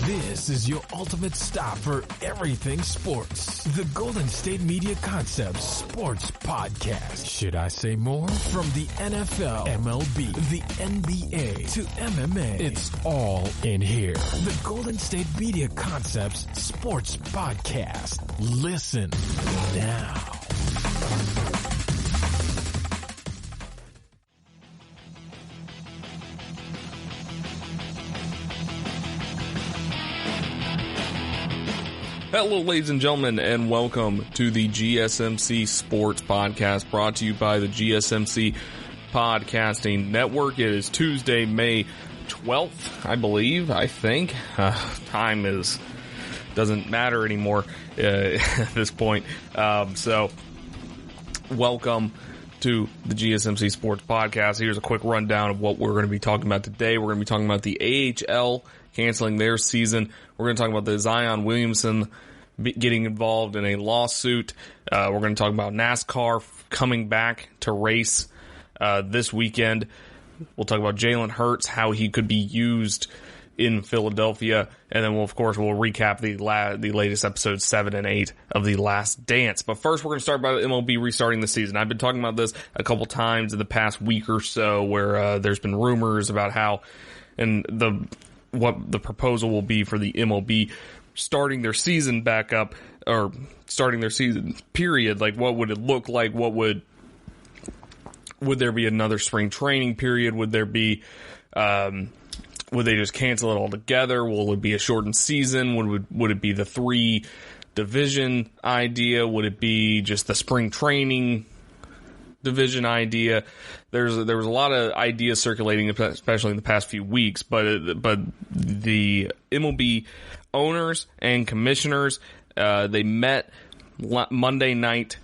This is your ultimate stop for everything sports. The Golden State Media Concepts Sports Podcast. Should I say more? From the NFL, MLB, the NBA to MMA, it's all in here. The Golden State Media Concepts Sports Podcast. Listen now. Hello, ladies and gentlemen, and welcome to the GSMC Sports Podcast, brought to you by the GSMC Podcasting Network. It is Tuesday, May 12th, I think. Time doesn't matter anymore at this point. So, welcome to the GSMC Sports Podcast. Here's a quick rundown of what we're going to be talking about today. We're going to be talking about the AHL canceling their season. We're going to talk about the Zion Williamson getting involved in a lawsuit. We're going to talk about NASCAR coming back to race this weekend. We'll talk about Jalen Hurts, how he could be used in Philadelphia, and then we'll recap the latest episodes 7 and 8 of The Last Dance. But first, we're going to start by the MLB restarting the season. I've been talking about this a couple times in the past week or so, where there's been rumors about how what the proposal will be for the MLB starting their season back up, or starting their season period. Like, what would it look like? Would there be another spring training period? Would there be, would they just cancel it altogether? Will it be a shortened season? Would it be the 3 division idea? Would it be just the spring training division idea? There was a lot of ideas circulating, especially in the past few weeks, but the MLB owners and commissioners, they met Monday night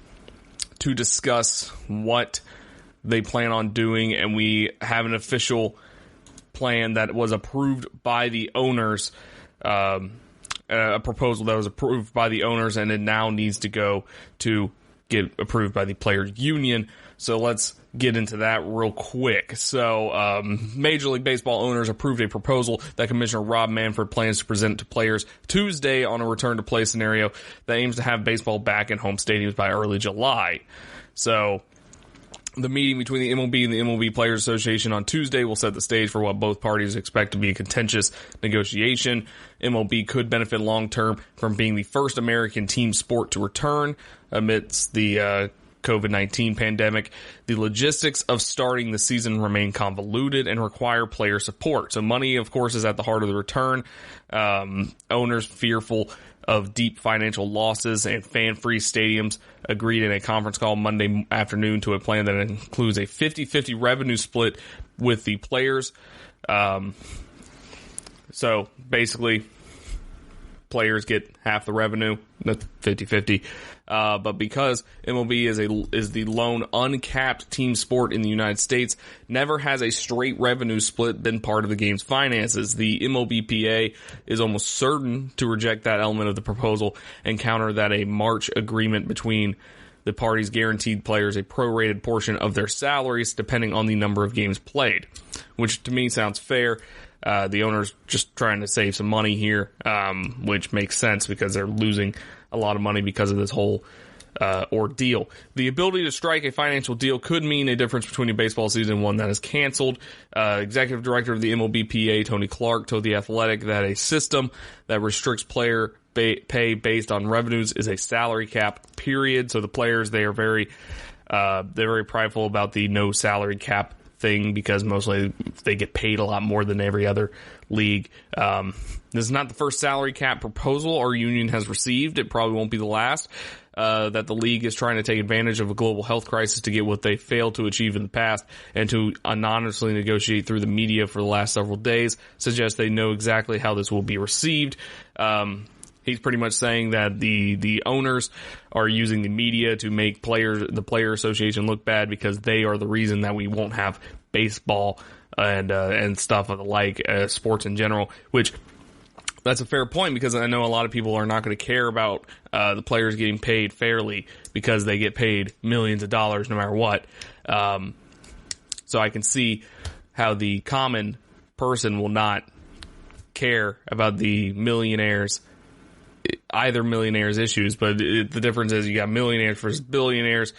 to discuss what they plan on doing, and we have an official plan that was approved by the owners, a proposal that was approved by the owners, and it now needs to go to get approved by the players' union. So let's get into that real quick. So, Major League Baseball owners approved a proposal that Commissioner Rob Manfred plans to present to players Tuesday on a return-to-play scenario that aims to have baseball back in home stadiums by early July. So, the meeting between the MLB and the MLB Players Association on Tuesday will set the stage for what both parties expect to be a contentious negotiation. MLB could benefit long-term from being the first American team sport to return amidst the COVID-19 pandemic. The logistics of starting the season remain convoluted and require player support. So money, of course, is at the heart of the return. Owners fearful of deep financial losses and fan-free stadiums agreed in a conference call Monday afternoon to a plan that includes a 50-50 revenue split with the players. So basically, players get half the revenue. That's 50-50. But because MLB is the lone uncapped team sport in the United States, never has a straight revenue split been part of the game's finances. The MLBPA is almost certain to reject that element of the proposal and counter that a March agreement between the parties guaranteed players a prorated portion of their salaries depending on the number of games played, which to me sounds fair. The owner's just trying to save some money here, which makes sense because they're losing a lot of money because of this whole ordeal. The ability to strike a financial deal could mean a difference between a baseball season and one that is canceled. Executive Director of the MLBPA, Tony Clark, told The Athletic that a system that restricts player pay based on revenues is a salary cap, period. So the players, they're very prideful about the no salary cap thing because mostly they get paid a lot more than every other league. This is not the first salary cap proposal our union has received. It probably won't be the last. That the league is trying to take advantage of a global health crisis to get what they failed to achieve in the past and to anonymously negotiate through the media for the last several days suggests they know exactly how this will be received. He's pretty much saying that the owners are using the media to make the player association look bad because they are the reason that we won't have baseball and stuff of the like, sports in general, which that's a fair point because I know a lot of people are not going to care about the players getting paid fairly because they get paid millions of dollars no matter what. So I can see how the common person will not care about the millionaires, either millionaires issues, but the difference is you got millionaires versus billionaires.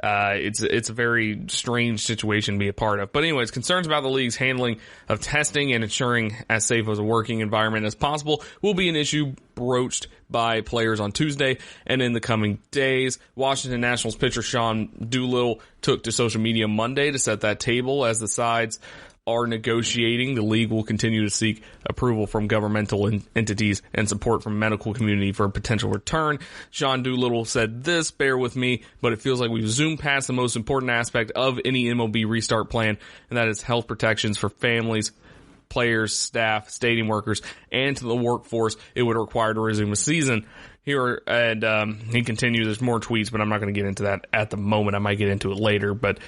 It's a very strange situation to be a part of. But anyways, concerns about the league's handling of testing and ensuring as safe as a working environment as possible will be an issue broached by players on Tuesday and in the coming days. Washington Nationals pitcher Sean Doolittle took to social media Monday to set that table. As the sides are negotiating, the league will continue to seek approval from governmental entities and support from medical community for a potential return. Sean Doolittle said this, bear with me, but it feels like we've zoomed past the most important aspect of any MLB restart plan, and that is health protections for families, players, staff, stadium workers, and to the workforce it would require to resume a season. Here, and he continues, there's more tweets, but I'm not going to get into that at the moment. I might get into it later, but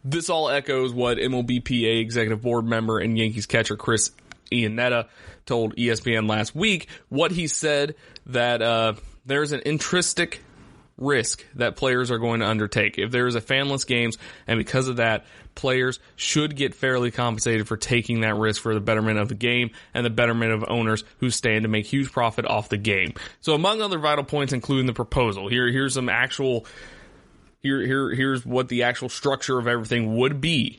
this all echoes what MLBPA executive board member and Yankees catcher Chris Iannetta told ESPN last week. What he said, that there's an intrinsic risk that players are going to undertake if there is a fanless games, and because of that, players should get fairly compensated for taking that risk for the betterment of the game and the betterment of owners who stand to make huge profit off the game. So among other vital points, including the proposal, here's some actual... Here's what the actual structure of everything would be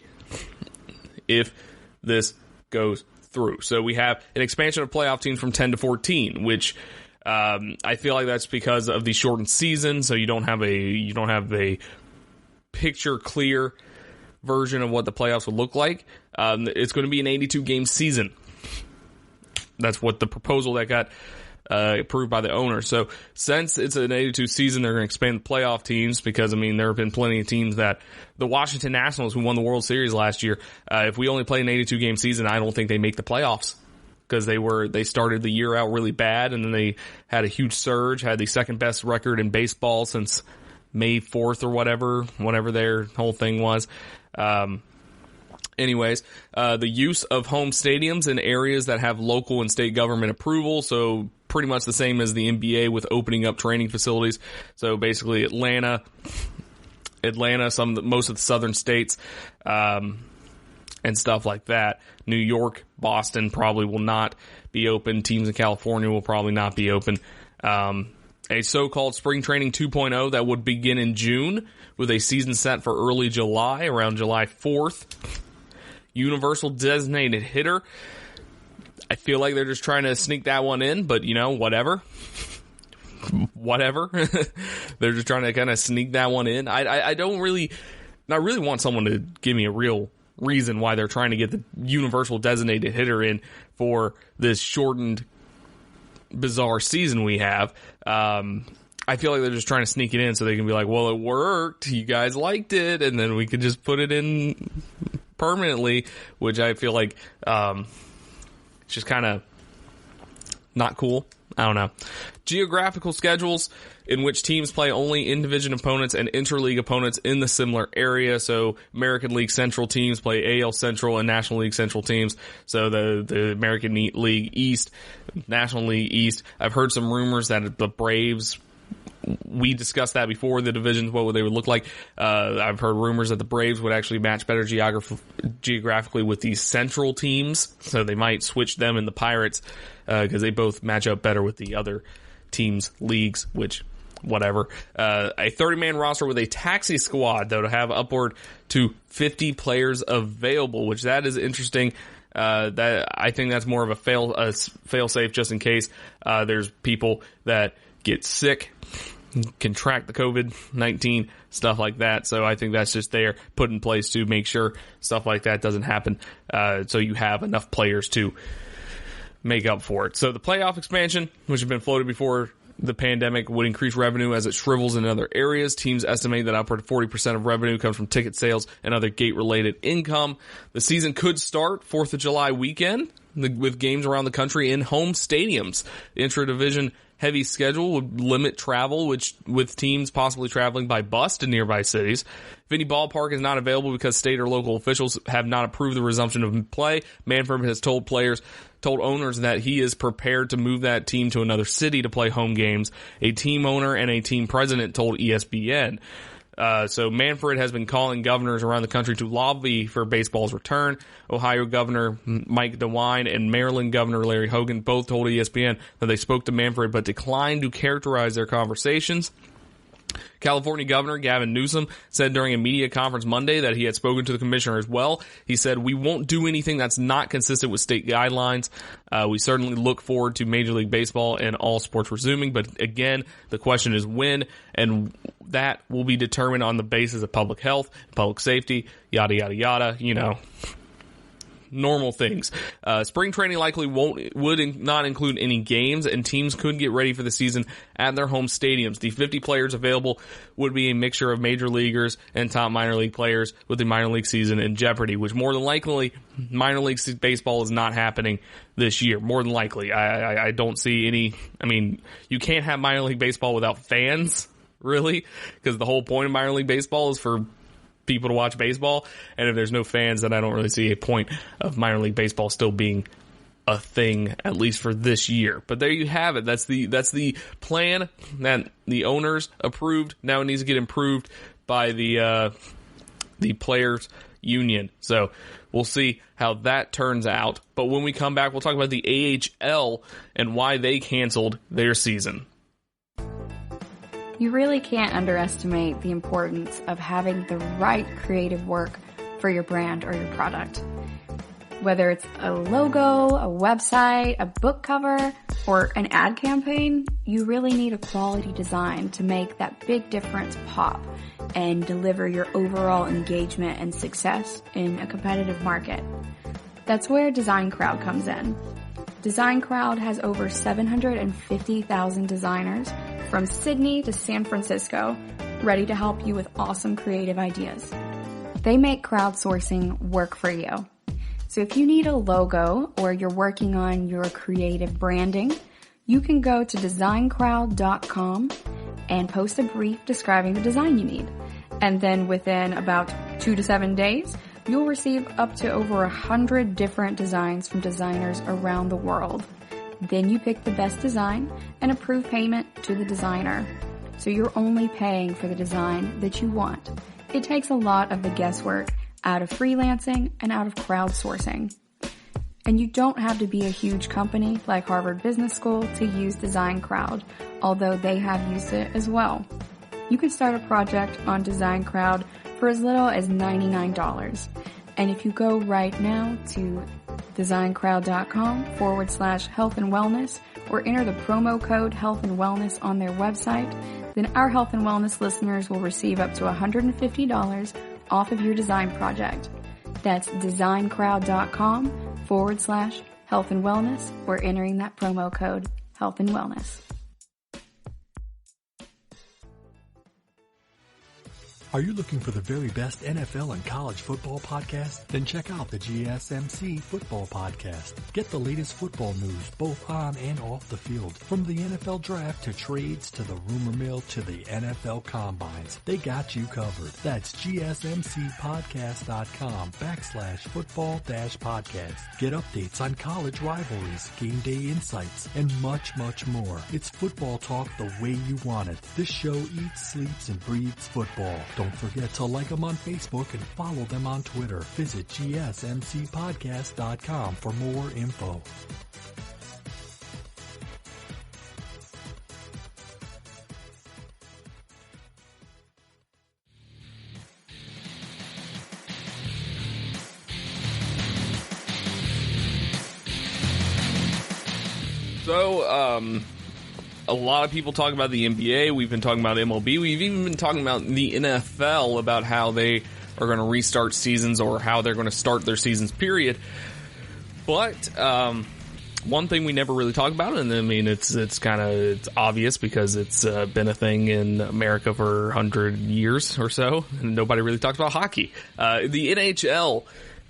if this goes through. So we have an expansion of playoff teams from 10 to 14, which I feel like that's because of the shortened season. So you don't have a picture clear version of what the playoffs would look like. It's going to be an 82 game season. That's what the proposal that got approved by the owner. So since it's an 82 season, they're going to expand the playoff teams because, I mean, there have been plenty of teams that the Washington Nationals, who won the World Series last year, if we only play an 82 game season, I don't think they make the playoffs because they started the year out really bad and then they had a huge surge, had the second best record in baseball since May 4th or whatever their whole thing was. Anyways, the use of home stadiums in areas that have local and state government approval. So pretty much the same as the NBA with opening up training facilities. So basically Atlanta, most of the southern states, and stuff like that. New York, Boston probably will not be open. Teams in California will probably not be open. A so-called spring training 2.0 that would begin in June with a season set for early July, around July 4th. Universal designated hitter. I feel like they're just trying to sneak that one in, but whatever. They're just trying to kind of sneak that one in. I don't really want someone to give me a real reason why they're trying to get the universal designated hitter in for this shortened, bizarre season we have. I feel like they're just trying to sneak it in so they can be like, well, it worked. You guys liked it. And then we could just put it in permanently, which I feel like it's just kind of not cool. I don't know. Geographical schedules in which teams play only in-division opponents and interleague opponents in the similar area. So American League Central teams play AL Central and National League Central teams. So the American League East, National League East. I've heard some rumors that the Braves, we discussed that before, the divisions, what they would look like. I've heard rumors that the Braves would actually match better geographically with these central teams. So they might switch them and the Pirates because they both match up better with the other teams' leagues, which, whatever. A 30-man roster with a taxi squad, though, to have upward to 50 players available, which that is interesting. That I think that's more of a fail-safe just in case there's people that get sick, contract the COVID-19, stuff like that. So I think that's just there, put in place to make sure stuff like that doesn't happen. So you have enough players to make up for it. So the playoff expansion, which has been floated before the pandemic, would increase revenue as it shrivels in other areas. Teams estimate that upward to 40% of revenue comes from ticket sales and other gate-related income. The season could start 4th of July weekend with games around the country in home stadiums. The intra-division heavy schedule would limit travel, with teams possibly traveling by bus to nearby cities. If any ballpark is not available because state or local officials have not approved the resumption of play, Manfred has told owners that he is prepared to move that team to another city to play home games. A team owner and a team president told ESPN. So Manfred has been calling governors around the country to lobby for baseball's return. Ohio Governor Mike DeWine and Maryland Governor Larry Hogan both told ESPN that they spoke to Manfred but declined to characterize their conversations. California Governor Gavin Newsom said during a media conference Monday that he had spoken to the commissioner as well. He said, "We won't do anything that's not consistent with state guidelines. We certainly look forward to Major League Baseball and all sports resuming. But again, the question is when, and that will be determined on the basis of public health, public safety, yada, yada, yada, normal things. Spring training likely would not include any games, and teams could get ready for the season at their home stadiums. The 50 players available would be a mixture of major leaguers and top minor league players, with the minor league season in jeopardy, which more than likely minor league baseball is not happening this year. More than likely. I don't see any. You can't have minor league baseball without fans, really, because the whole point of minor league baseball is for people to watch baseball, and if there's no fans, then I don't really see a point of minor league baseball still being a thing, at least for this year. But there you have it. That's the plan that the owners approved. Now it needs to get improved by the players union. So we'll see how that turns out. But when we come back, we'll talk about the AHL and why they canceled their season. You really can't underestimate the importance of having the right creative work for your brand or your product. Whether it's a logo, a website, a book cover, or an ad campaign, you really need a quality design to make that big difference pop and deliver your overall engagement and success in a competitive market. That's where Design Crowd comes in. Design Crowd has over 750,000 designers from Sydney to San Francisco, ready to help you with awesome creative ideas. They make crowdsourcing work for you. So if you need a logo or you're working on your creative branding, you can go to designcrowd.com and post a brief describing the design you need. And then within about 2 to 7 days, you'll receive up to over 100 different designs from designers around the world. Then you pick the best design and approve payment to the designer. So you're only paying for the design that you want. It takes a lot of the guesswork out of freelancing and out of crowdsourcing. And you don't have to be a huge company like Harvard Business School to use Design Crowd, although they have used it as well. You can start a project on Design Crowd for as little as $99. And if you go right now to designcrowd.com/health and wellness or enter the promo code health and wellness on their website, then our health and wellness listeners will receive up to $150 off of your design project. That's designcrowd.com/health and wellness or entering that promo code health and wellness. Are you looking for the very best NFL and college football podcast? Then check out the GSMC Football Podcast. Get the latest football news both on and off the field. From the NFL Draft to trades to the rumor mill to the NFL Combines. They got you covered. That's GSMCpodcast.com/football-podcast. Get updates on college rivalries, game day insights, and much, much more. It's football talk the way you want it. This show eats, sleeps, and breathes football. Don't forget to like them on Facebook and follow them on Twitter. Visit GSMCpodcast.com for more info. So, a lot of people talk about the NBA. We've been talking about MLB. We've even been talking about the NFL, about how they are going to restart seasons or how they're going to start their seasons, period. But one thing we never really talk about, and I mean, it's obvious because it's been a thing in America for 100 years or so, and nobody really talks about hockey. The NHL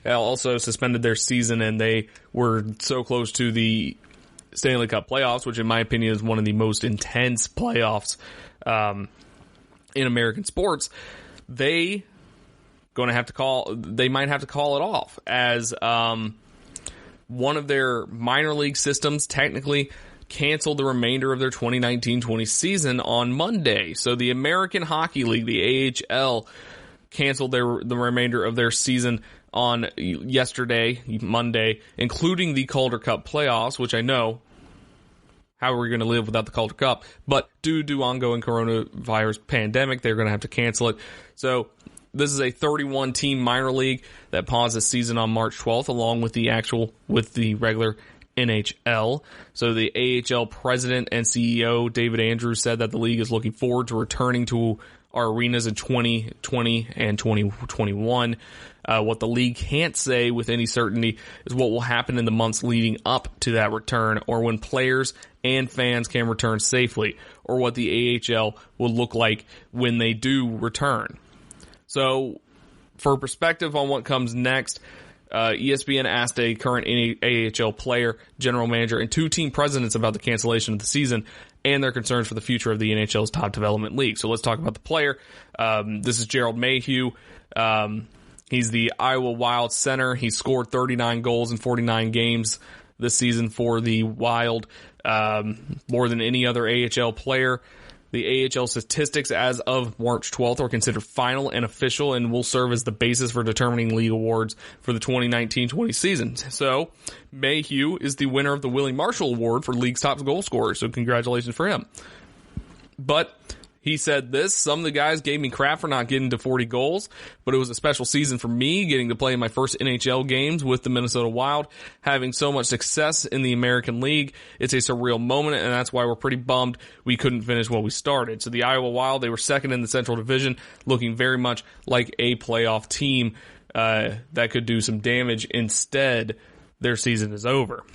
also suspended their season, and they were so close to the Stanley Cup playoffs, which in my opinion is one of the most intense playoffs in American sports. They might have to call it off, as one of their minor league systems technically canceled the remainder of their 2019-20 season on Monday. So the American Hockey League, the AHL, canceled the remainder of their season on yesterday, Monday, including the Calder Cup playoffs, which I know, how are we going to live without the Calder Cup? But due to ongoing coronavirus pandemic, they're going to have to cancel it. So this is a 31-team minor league that paused the season on March 12th, along with the regular NHL. So the AHL president and CEO, David Andrews, said that the league is looking forward to returning to our arenas in 2020 and 2021. What the league can't say with any certainty is what will happen in the months leading up to that return, or when players and fans can return safely, or what the AHL will look like when they do return. So, for perspective on what comes next, ESPN asked a current AHL player, general manager, and 2 team presidents about the cancellation of the season and their concerns for the future of the NHL's top development league. So let's talk about the player. This is Gerald Mayhew. He's the Iowa Wild center. He scored 39 goals in 49 games this season for the Wild, more than any other AHL player. The AHL statistics as of March 12th are considered final and official and will serve as the basis for determining league awards for the 2019-20 season. So, Mayhew is the winner of the Willie Marshall Award for league's top goal scorer, so congratulations for him. But he said this: some of the guys gave me crap for not getting to 40 goals, but it was a special season for me, getting to play in my first NHL games with the Minnesota Wild, having so much success in the American League. It's a surreal moment, and that's why we're pretty bummed we couldn't finish what we started. So the Iowa Wild, they were second in the Central Division, looking very much like a playoff team that could do some damage. Instead, their season is over.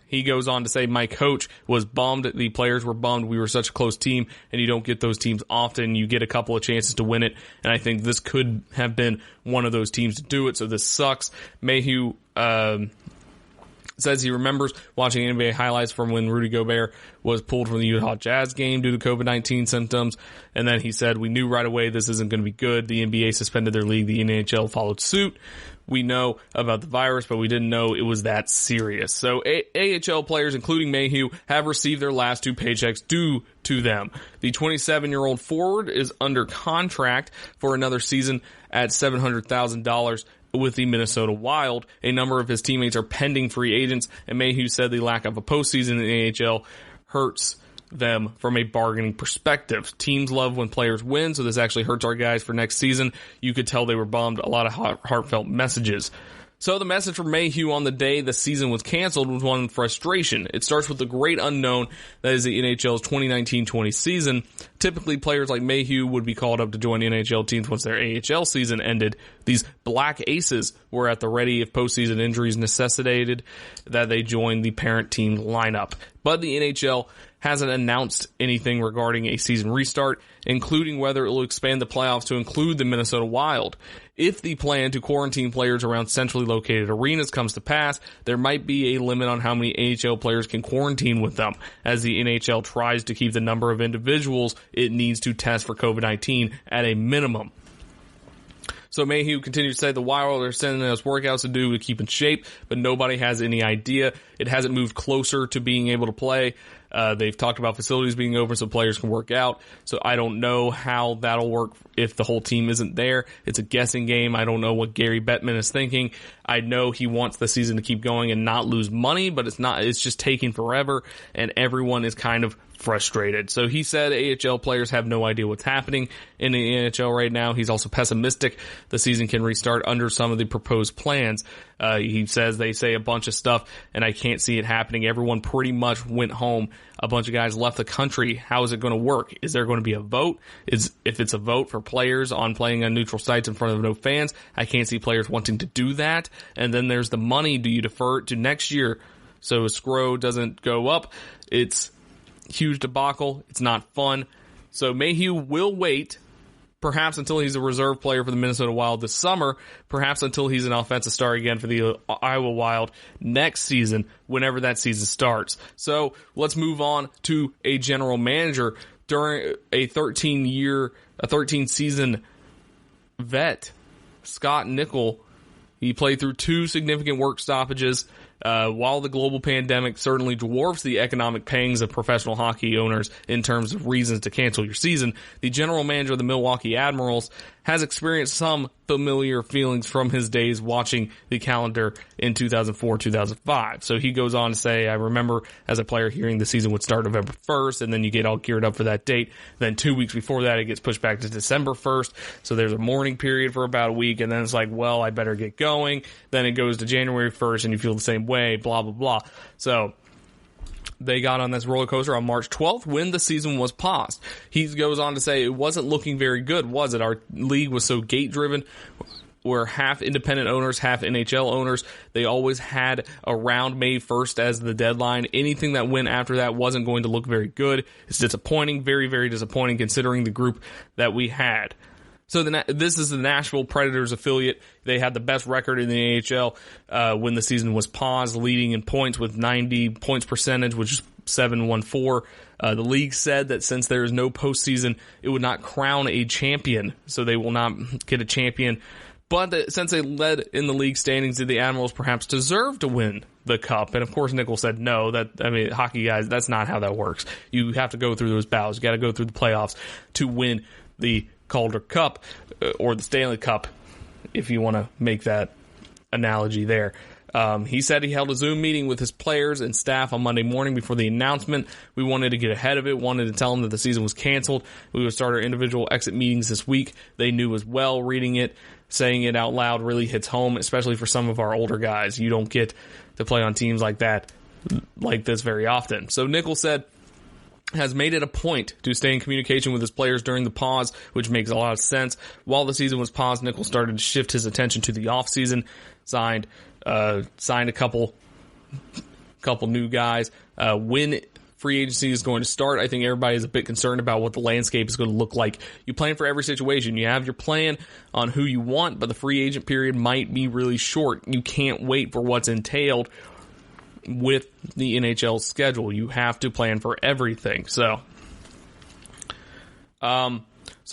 He goes on to say, my coach was bummed. The players were bummed. We were such a close team, and you don't get those teams often. You get a couple of chances to win it, and I think this could have been one of those teams to do it, so this sucks. Mayhew says he remembers watching NBA highlights from when Rudy Gobert was pulled from the Utah Jazz game due to COVID-19 symptoms, and then he said, we knew right away this isn't going to be good. The NBA suspended their league. The NHL followed suit. We know about the virus, but we didn't know it was that serious. So AHL players, including Mayhew, have received their last 2 paychecks due to them. The 27-year-old forward is under contract for another season at $700,000 with the Minnesota Wild. A number of his teammates are pending free agents, and Mayhew said the lack of a postseason in the AHL hurts them from a bargaining perspective. Teams love when players win, so this actually hurts our guys for next season. You could tell they were bummed. A lot of heartfelt messages. So the message from Mayhew on the day the season was canceled was one of frustration. It starts with the great unknown that is the NHL's 2019-20 season. Typically, players like Mayhew would be called up to join NHL teams once their AHL season ended. These Black Aces were at the ready if postseason injuries necessitated that they join the parent team lineup. But the NHL hasn't announced anything regarding a season restart, including whether it will expand the playoffs to include the Minnesota Wild. If the plan to quarantine players around centrally located arenas comes to pass, there might be a limit on how many AHL players can quarantine with them, as the NHL tries to keep the number of individuals it needs to test for COVID-19 at a minimum. So Mayhew continues to say the Wild are sending us workouts to do to keep in shape, but nobody has any idea. It hasn't moved closer to being able to play. They've talked about facilities being open so players can work out. So I don't know how that'll work if the whole team isn't there. It's a guessing game. I don't know what Gary Bettman is thinking. I know he wants the season to keep going and not lose money, but it's just taking forever, and everyone is kind of frustrated. So he said AHL players have no idea what's happening in the NHL right now. He's also pessimistic the season can restart under some of the proposed plans. He says they say a bunch of stuff, and I can't see it happening. Everyone pretty much went home. A bunch of guys left the country. How is it going to work? Is there going to be a vote? If it's a vote for players on playing on neutral sites in front of no fans, I can't see players wanting to do that. And then there's the money. Do you defer it to next year so escrow doesn't go up? It's huge debacle. It's not fun. So Mayhew will wait, perhaps until he's a reserve player for the Minnesota Wild this summer, perhaps until he's an offensive star again for the Iowa Wild next season, whenever that season starts. So let's move on to a general manager. During a 13-season vet, Scott Nickel, he played through 2 significant work stoppages While the global pandemic certainly dwarfs the economic pangs of professional hockey owners in terms of reasons to cancel your season, the general manager of the Milwaukee Admirals has experienced some familiar feelings from his days watching the calendar in 2004-2005. So he goes on to say, I remember as a player hearing the season would start November 1st, and then you get all geared up for that date. Then 2 weeks before that, it gets pushed back to December 1st. So there's a mourning period for about a week, and then it's like, well, I better get going. Then it goes to January 1st, and you feel the same way, blah, blah, blah. So they got on this roller coaster on March 12th when the season was paused. He goes on to say it wasn't looking very good, was it? Our league was so gate-driven. We're half independent owners, half NHL owners. They always had around May 1st as the deadline. Anything that went after that wasn't going to look very good. It's disappointing, very, very disappointing considering the group that we had. So this is the Nashville Predators affiliate. They had the best record in the AHL when the season was paused, leading in points with 90 points percentage, which is .714. The league said that since there is no postseason, it would not crown a champion, so they will not get a champion. But since they led in the league standings, did the Admirals perhaps deserve to win the cup? And of course, Nickel said no. Hockey guys, that's not how that works. You have to go through those battles. You got to go through the playoffs to win the Calder Cup or the Stanley Cup, if you want to make that analogy there. He said he held a Zoom meeting with his players and staff on Monday morning before the announcement. We wanted to get ahead of it, wanted to tell them that the season was canceled. We would start our individual exit meetings this week. They knew as well. Reading it, saying it out loud really hits home, especially for some of our older guys. You don't get to play on teams like this very often. So Nickel said, has made it a point to stay in communication with his players during the pause, which makes a lot of sense. While the season was paused, Nickel started to shift his attention to the offseason, signed a couple new guys. When free agency is going to start, I think everybody is a bit concerned about what the landscape is going to look like. You plan for every situation. You have your plan on who you want, but the free agent period might be really short. You can't wait for what's entailed with the NHL schedule. You have to plan for everything. So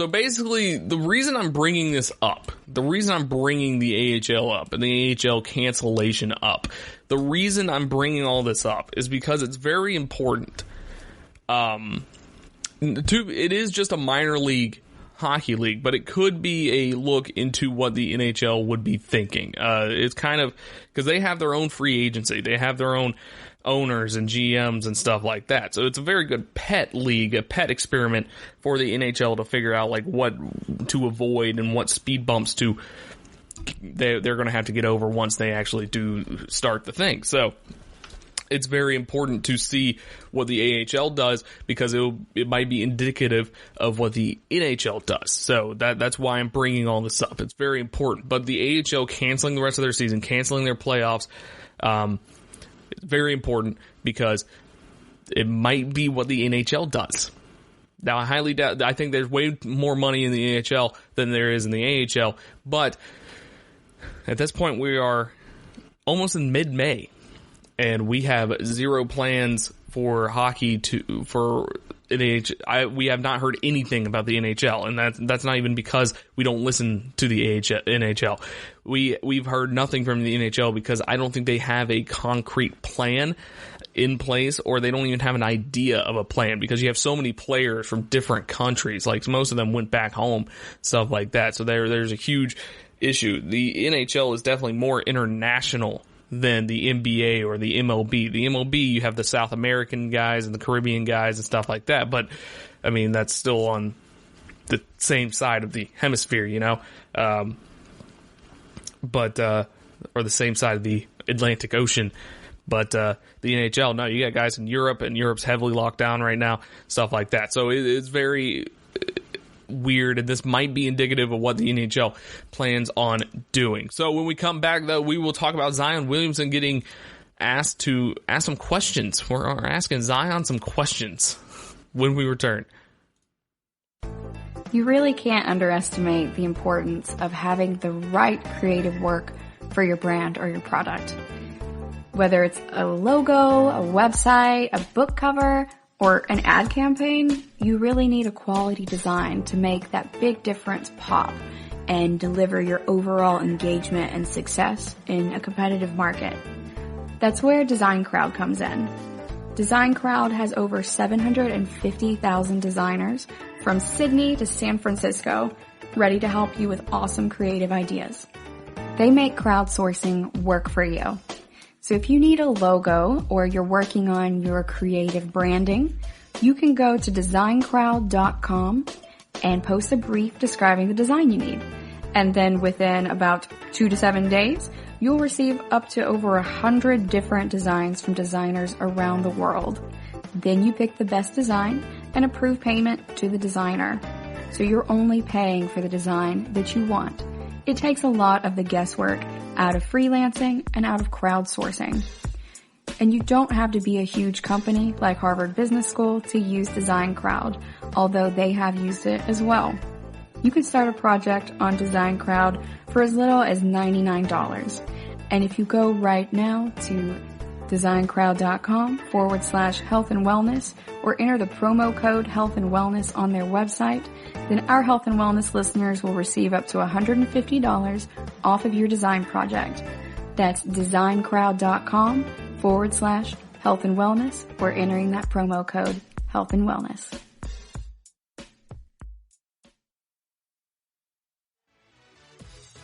basically, the reason I'm bringing this up, the reason I'm bringing the AHL up and the AHL cancellation up, the reason I'm bringing all this up is because it's very important. It is just a minor league hockey league, but it could be a look into what the NHL would be thinking. It's kind of because they have their own free agency. They have their own owners and GMs and stuff like that. So it's a very good pet league, a pet experiment for the NHL to figure out like what to avoid and what speed bumps they're going to have to get over once they actually do start the thing. So it's very important to see what the AHL does because it might be indicative of what the NHL does. So that's why I'm bringing all this up. It's very important. But the AHL canceling the rest of their season, canceling their playoffs, it's very important because it might be what the NHL does. Now, I highly doubt. I think there's way more money in the NHL than there is in the AHL. But at this point, we are almost in mid-May. And we have zero plans for hockey for NHL. We have not heard anything about the NHL, and that's not even because we don't listen to the NHL. We've heard nothing from the NHL because I don't think they have a concrete plan in place, or they don't even have an idea of a plan because you have so many players from different countries. Like most of them went back home, stuff like that. So there's a huge issue. The NHL is definitely more international than the NBA or the MLB. The MLB, you have the South American guys and the Caribbean guys and stuff like that, but I mean, that's still on the same side of the hemisphere, or the same side of the Atlantic Ocean. But the NHL, no, you got guys in Europe, and Europe's heavily locked down right now, stuff like that. So it's very weird, and this might be indicative of what the NHL plans on doing. So when we come back, though, we will talk about Zion Williamson getting asked to ask some questions. We're asking Zion some questions when we return. You really can't underestimate the importance of having the right creative work for your brand or your product. Whether it's a logo, a website, a book cover, or an ad campaign, you really need a quality design to make that big difference pop and deliver your overall engagement and success in a competitive market. That's where Design Crowd comes in. Design Crowd has over 750,000 designers from Sydney to San Francisco ready to help you with awesome creative ideas. They make crowdsourcing work for you. So if you need a logo or you're working on your creative branding, you can go to designcrowd.com and post a brief describing the design you need. And then within about 2 to 7 days, you'll receive up to over 100 different designs from designers around the world. Then you pick the best design and approve payment to the designer. So you're only paying for the design that you want. It takes a lot of the guesswork out of freelancing and out of crowdsourcing. And you don't have to be a huge company like Harvard Business School to use Design Crowd, although they have used it as well. You can start a project on Design Crowd for as little as $99. And if you go right now to designcrowd.com/health and wellness or enter the promo code health and wellness on their website, then our health and wellness listeners will receive up to $150 off of your design project. That's designcrowd.com/health and wellness or entering that promo code health and wellness.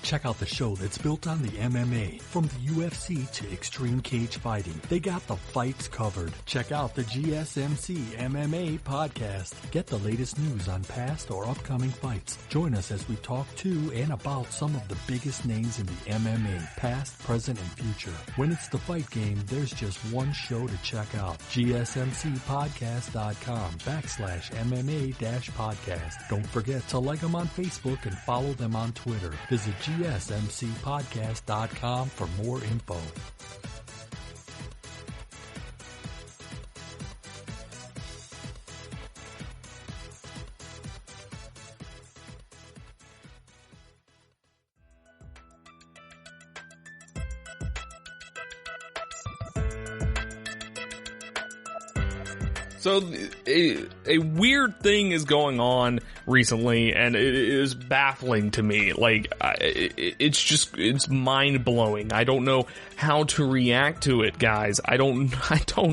Check out the show that's built on the MMA. From the UFC to extreme cage fighting, they got the fights covered. Check out the GSMC MMA podcast. Get the latest news on past or upcoming fights. Join us as we talk to and about some of the biggest names in the MMA, past, present, and future. When it's the fight game, there's just one show to check out. GSMCpodcast.com/MMA-podcast. Don't forget to like them on Facebook and follow them on Twitter. Visit GSMCpodcast.com for more info. So a weird thing is going on recently, and it is baffling to me. Like, it's mind blowing. I don't know how to react to it, guys. I don't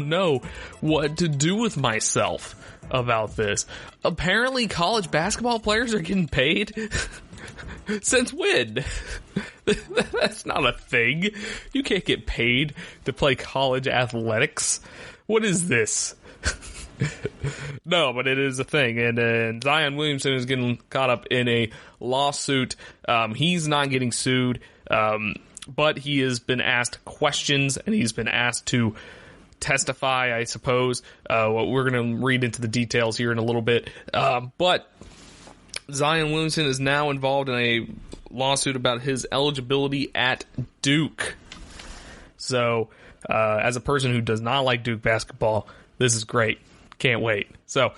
know what to do with myself about this. Apparently, college basketball players are getting paid. Since when? That's not a thing. You can't get paid to play college athletics. What is this? No, but it is a thing, and Zion Williamson is getting caught up in a lawsuit. He's not getting sued, but he has been asked questions, and he's been asked to testify, I suppose. We're going to read into the details here in a little bit, but Zion Williamson is now involved in a lawsuit about his eligibility at Duke. So, as a person who does not like Duke basketball, this is great. Can't wait. So,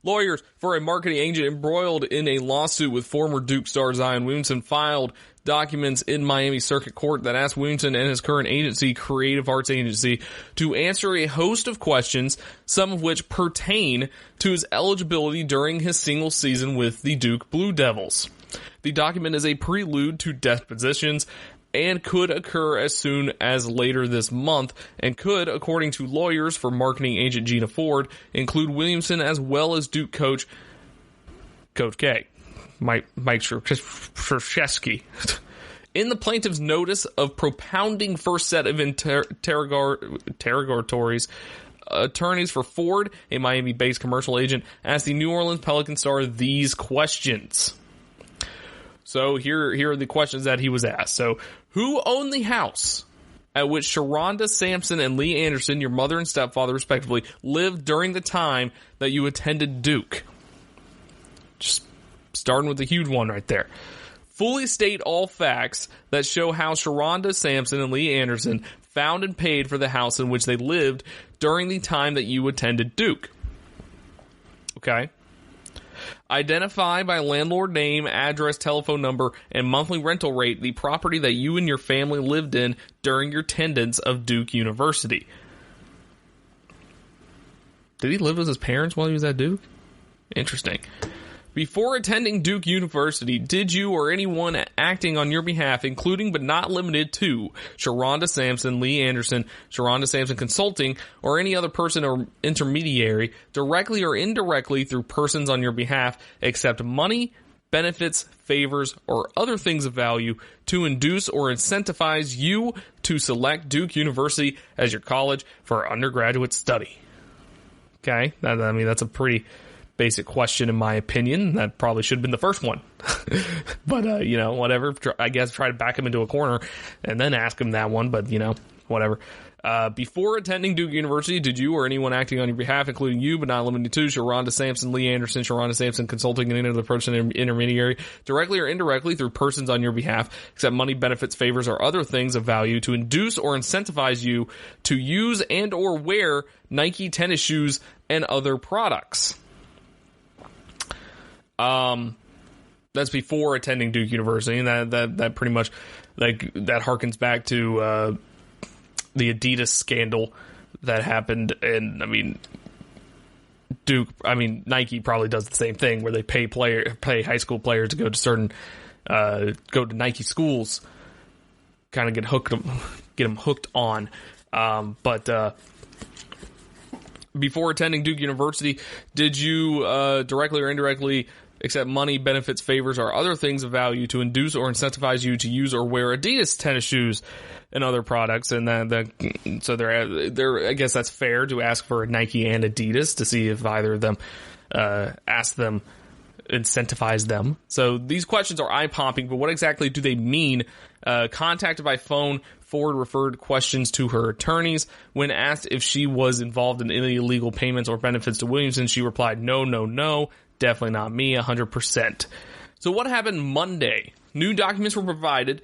lawyers for a marketing agent embroiled in a lawsuit with former Duke star Zion Williamson filed documents in Miami Circuit Court that asked Williamson and his current agency, Creative Arts Agency, to answer a host of questions, some of which pertain to his eligibility during his single season with the Duke Blue Devils. The document is a prelude to depositions and could occur as soon as later this month, and could, according to lawyers for marketing agent Gina Ford, include Williamson as well as Duke coach K, Mike Krzyzewski. In the plaintiff's notice of propounding first set of interrogatories, attorneys for Ford, a Miami-based commercial agent, asked the New Orleans Pelican star these questions. So here are the questions that he was asked. So, who owned the house at which Sharonda Sampson and Lee Anderson, your mother and stepfather respectively, lived during the time that you attended Duke? Just starting with the huge one right there. Fully state all facts that show how Sharonda Sampson and Lee Anderson found and paid for the house in which they lived during the time that you attended Duke. Okay. Identify by landlord name, address, telephone number, and monthly rental rate the property that you and your family lived in during your attendance of Duke University. Did he live with his parents while he was at Duke? Interesting. Before attending Duke University, did you or anyone acting on your behalf, including but not limited to Sharonda Sampson, Lee Anderson, Sharonda Sampson Consulting, or any other person or intermediary, directly or indirectly through persons on your behalf, accept money, benefits, favors, or other things of value to induce or incentivize you to select Duke University as your college for undergraduate study? Okay, that's a pretty basic question in my opinion. That probably should have been the first one. But, whatever. I guess try to back him into a corner and then ask him that one, but, whatever. Before attending Duke University, did you or anyone acting on your behalf, including you but not limited to Sharonda Sampson, Lee Anderson, Sharonda Sampson Consulting, and any other person intermediary, directly or indirectly through persons on your behalf, accept money, benefits, favors, or other things of value to induce or incentivize you to use and or wear Nike tennis shoes and other products? That's before attending Duke University, and that pretty much that harkens back to the Adidas scandal that happened. And Nike probably does the same thing where they pay high school players to go to Nike schools, kind of get them hooked on. But before attending Duke University, did you directly or indirectly accept money, benefits, favors, or other things of value to induce or incentivize you to use or wear Adidas tennis shoes and other products? And so I guess that's fair to ask for Nike and Adidas to see if either of them incentivize them. So these questions are eye-popping, but what exactly do they mean? Contacted by phone, Ford referred questions to her attorneys. When asked if she was involved in any illegal payments or benefits to Williamson, she replied, no, definitely not me, 100%. So what happened Monday? New documents were provided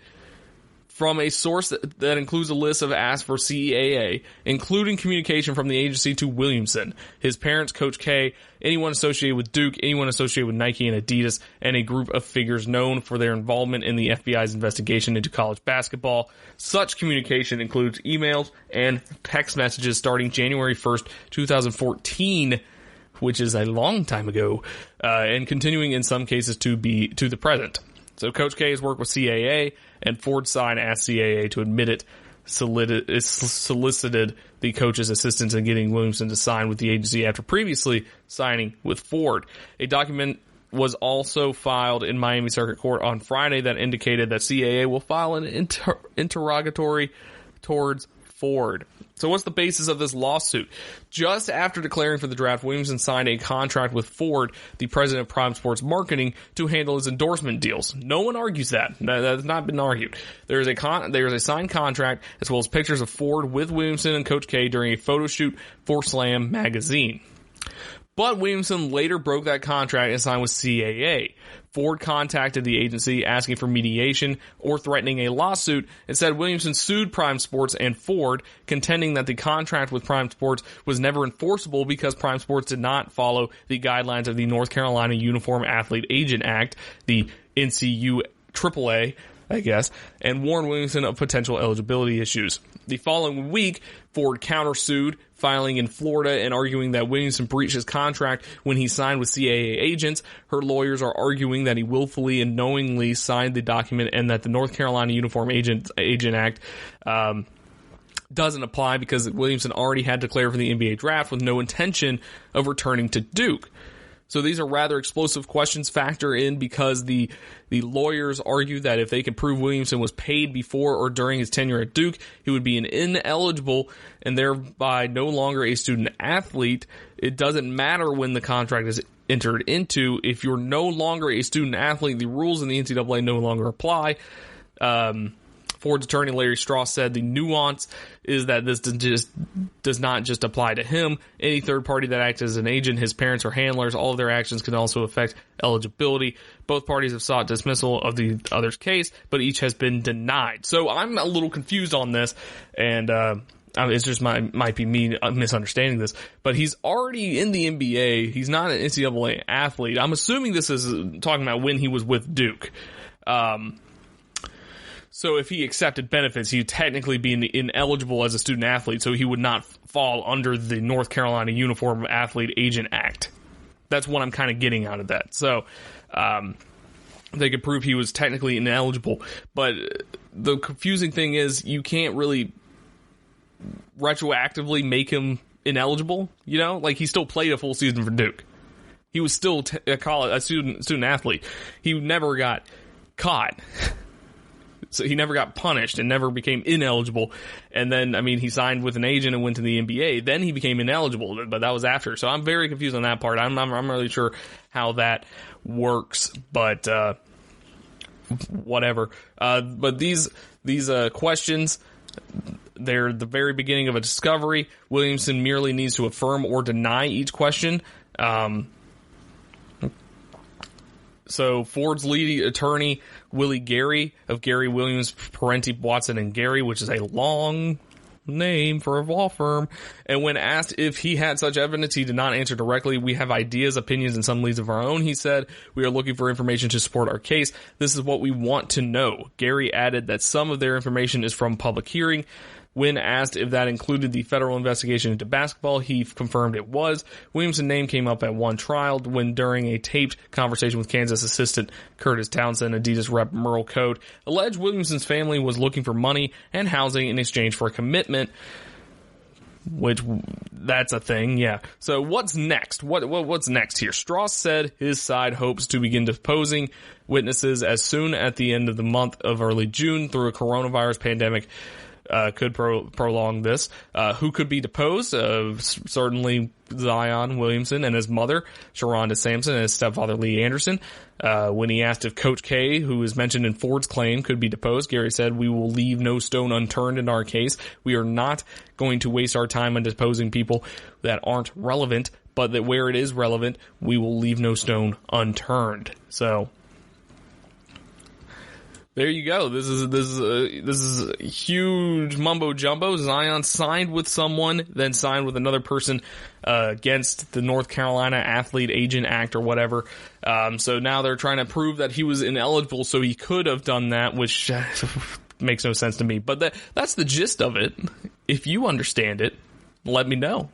from a source that includes a list of asks for CAA, including communication from the agency to Williamson, his parents, Coach K, anyone associated with Duke, anyone associated with Nike and Adidas, and a group of figures known for their involvement in the FBI's investigation into college basketball. Such communication includes emails and text messages starting January 1st, 2014, which is a long time ago, and continuing in some cases to the present. So Coach K has worked with CAA, and Ford Sign asked CAA to admit it, solicited the coach's assistance in getting Williamson to sign with the agency after previously signing with Ford. A document was also filed in Miami Circuit Court on Friday that indicated that CAA will file an interrogatory towards Ford. So what's the basis of this lawsuit? Just after declaring for the draft, Williamson signed a contract with Ford, the president of Prime Sports Marketing, to handle his endorsement deals. No one argues that. That has not been argued. There is a signed contract as well as pictures of Ford with Williamson and Coach K during a photo shoot for Slam magazine. But Williamson later broke that contract and signed with CAA. Ford contacted the agency asking for mediation or threatening a lawsuit. Instead, Williamson sued Prime Sports and Ford, contending that the contract with Prime Sports was never enforceable because Prime Sports did not follow the guidelines of the North Carolina Uniform Athlete Agent Act, the NCUAA, I guess, and warned Williamson of potential eligibility issues. The following week, Ford countersued, filing in Florida and arguing that Williamson breached his contract when he signed with CAA agents. Her lawyers are arguing that he willfully and knowingly signed the document and that the North Carolina Uniform Agent Act doesn't apply because Williamson already had declared for the NBA draft with no intention of returning to Duke. So these are rather explosive questions factor in because the lawyers argue that if they can prove Williamson was paid before or during his tenure at Duke, he would be an ineligible and thereby no longer a student athlete. It doesn't matter when the contract is entered into. If you're no longer a student athlete, the rules in the NCAA no longer apply. Ford's attorney Larry Strauss said the nuance is that this does not just apply to him. Any third party that acts as an agent, his parents or handlers, all of their actions can also affect eligibility. Both parties have sought dismissal of the other's case, but each has been denied. So I'm a little confused on this, and it's just might be me misunderstanding this, but he's already in the NBA. He's not an NCAA athlete. I'm assuming this is talking about when he was with Duke. So if he accepted benefits, he'd technically be ineligible as a student athlete, so he would not fall under the North Carolina Uniform Athlete Agent Act. That's what I'm kind of getting out of that. So, they could prove he was technically ineligible. But the confusing thing is you can't really retroactively make him ineligible, you know? Like, he still played a full season for Duke. He was still a student athlete. He never got caught. So he never got punished and never became ineligible. And then, I mean, he signed with an agent and went to the NBA. Then he became ineligible, but that was after. So I'm very confused on that part. I'm not really sure how that works, but whatever. But these questions, they're the very beginning of a discovery. Williamson merely needs to affirm or deny each question. So Ford's lead attorney, Willie Gary, of Gary, Williams, Parenti, Watson, and Gary, which is a long name for a law firm, and when asked if he had such evidence, he did not answer directly. We have ideas, opinions, and some leads of our own, he said. We are looking for information to support our case. This is what we want to know. Gary added that some of their information is from public hearing. When asked if that included the federal investigation into basketball, he confirmed it was. Williamson's name came up at one trial when during a taped conversation with Kansas assistant Curtis Townsend, Adidas rep Merle Code alleged Williamson's family was looking for money and housing in exchange for a commitment, which that's a thing, yeah. So what's next? What's next here? Strauss said his side hopes to begin deposing witnesses as soon at the end of the month of early June through a coronavirus pandemic. Could prolong this. Who could be deposed? Certainly Zion Williamson and his mother, Sharonda Sampson, and his stepfather, Lee Anderson. When he asked if Coach K, who is mentioned in Ford's claim, could be deposed, Gary said, "We will leave no stone unturned in our case. We are not going to waste our time on deposing people that aren't relevant, but that where it is relevant, we will leave no stone unturned." So there you go. This is a huge mumbo jumbo. Zion signed with someone, then signed with another person against the North Carolina Athlete Agent Act or whatever. So now they're trying to prove that he was ineligible, so he could have done that, which makes no sense to me. But that's the gist of it. If you understand it, let me know,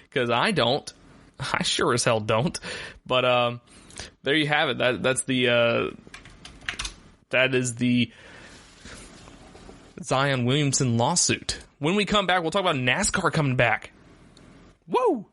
because I don't. I sure as hell don't. But there you have it. That is the Zion Williamson lawsuit. When we come back, we'll talk about NASCAR coming back. Whoa!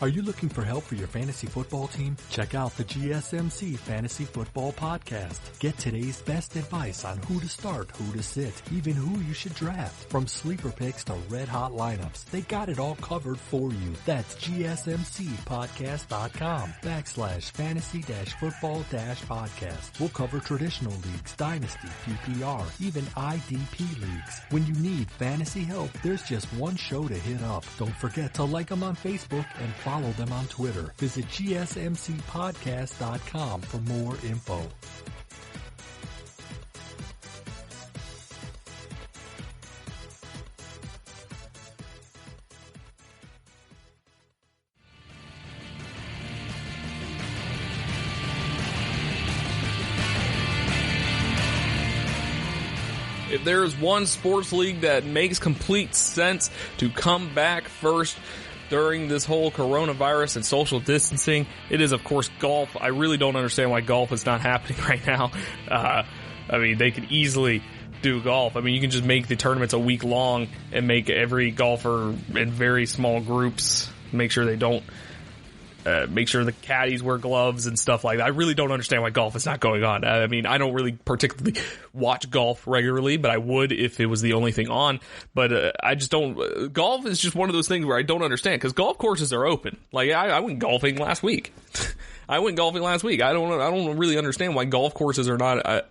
Are you looking for help for your fantasy football team? Check out the GSMC Fantasy Football Podcast. Get today's best advice on who to start, who to sit, even who you should draft. From sleeper picks to red-hot lineups, they got it all covered for you. That's GSMCpodcast.com/fantasy-football-podcast. We'll cover traditional leagues, dynasty, PPR, even IDP leagues. When you need fantasy help, there's just one show to hit up. Don't forget to like them on Facebook and follow them on Twitter. Visit GSMCpodcast.com for more info. If there is one sports league that makes complete sense to come back first during this whole coronavirus and social distancing, it is, of course, golf. I really don't understand why golf is not happening right now. I mean, they could easily do golf. I mean, you can just make the tournaments a week long and make every golfer in very small groups, make sure they don't, make sure the caddies wear gloves and stuff like that. I really don't understand why golf is not going on. I mean, I don't really particularly watch golf regularly, but I would if it was the only thing on. But I just don't. Golf is just one of those things where I don't understand, because golf courses are open. Like I went golfing last week. I don't really understand why golf courses are not. I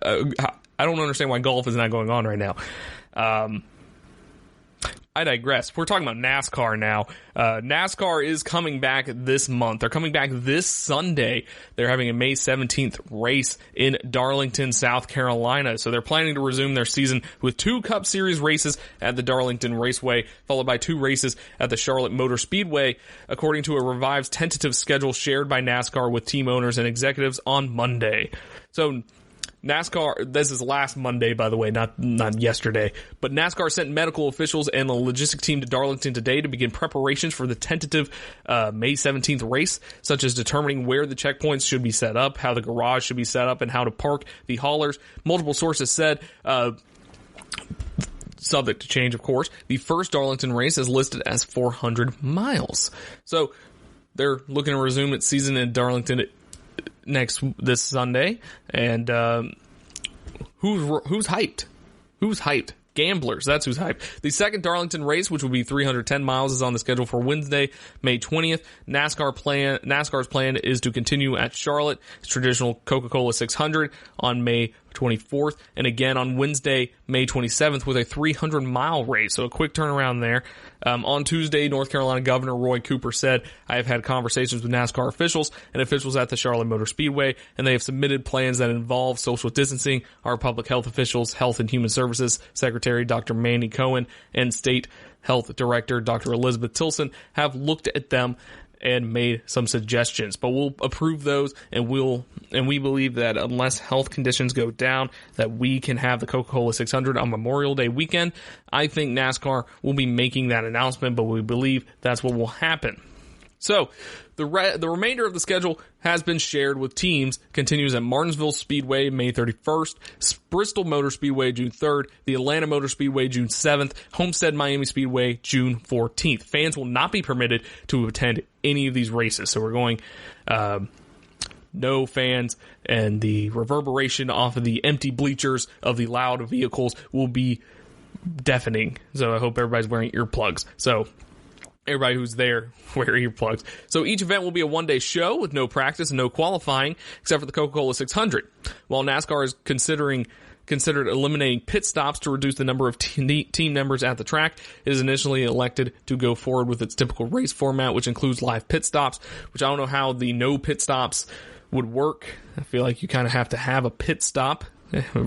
don't understand why golf is not going on right now. I digress. We're talking about NASCAR now. NASCAR is coming back this month. They're coming back this Sunday. They're having a May 17th race in Darlington, South Carolina. So they're planning to resume their season with 2 Cup Series races at the Darlington Raceway, followed by 2 races at the Charlotte Motor Speedway, according to a revised tentative schedule shared by NASCAR with team owners and executives on Monday. So NASCAR, this is last Monday, by the way, not yesterday, but NASCAR sent medical officials and the logistic team to Darlington today to begin preparations for the tentative May 17th race, such as determining where the checkpoints should be set up, how the garage should be set up, and how to park the haulers. Multiple sources said, subject to change, of course, the first Darlington race is listed as 400 miles. So they're looking to resume its season in Darlington this Sunday, and who's hyped? Who's hyped? Gamblers, that's who's hyped. The second Darlington race, which will be 310 miles, is on the schedule for Wednesday, May 20th. NASCAR's plan is to continue at Charlotte, its traditional Coca-Cola 600, on May 24th, and again on Wednesday, May 27th, with a 300-mile race. So a quick turnaround there. On Tuesday, North Carolina Governor Roy Cooper said, "I have had conversations with NASCAR officials and officials at the Charlotte Motor Speedway, and they have submitted plans that involve social distancing. Our public health officials, Health and Human Services Secretary Dr. Mandy Cohen and State Health Director Dr. Elizabeth Tilson have looked at them and made some suggestions, but we'll approve those, and we believe that unless health conditions go down, that we can have the Coca-Cola 600 on Memorial Day weekend." I think NASCAR will be making that announcement, but we believe that's what will happen. So the remainder of the schedule has been shared with teams. Continues at Martinsville Speedway May 31st, Bristol Motor Speedway June 3rd, the Atlanta Motor Speedway June 7th, Homestead Miami Speedway June 14th. Fans will not be permitted to attend any of these races. So we're going no fans, and the reverberation off of the empty bleachers of the loud vehicles will be deafening. So I hope everybody's wearing earplugs. So everybody who's there, wear earplugs. So each event will be a one-day show with no practice and no qualifying, except for the Coca-Cola 600. While NASCAR is considered eliminating pit stops to reduce the number of team members at the track, it is initially elected to go forward with its typical race format, which includes live pit stops, which I don't know how the no pit stops would work. I feel like you kind of have to have a pit stop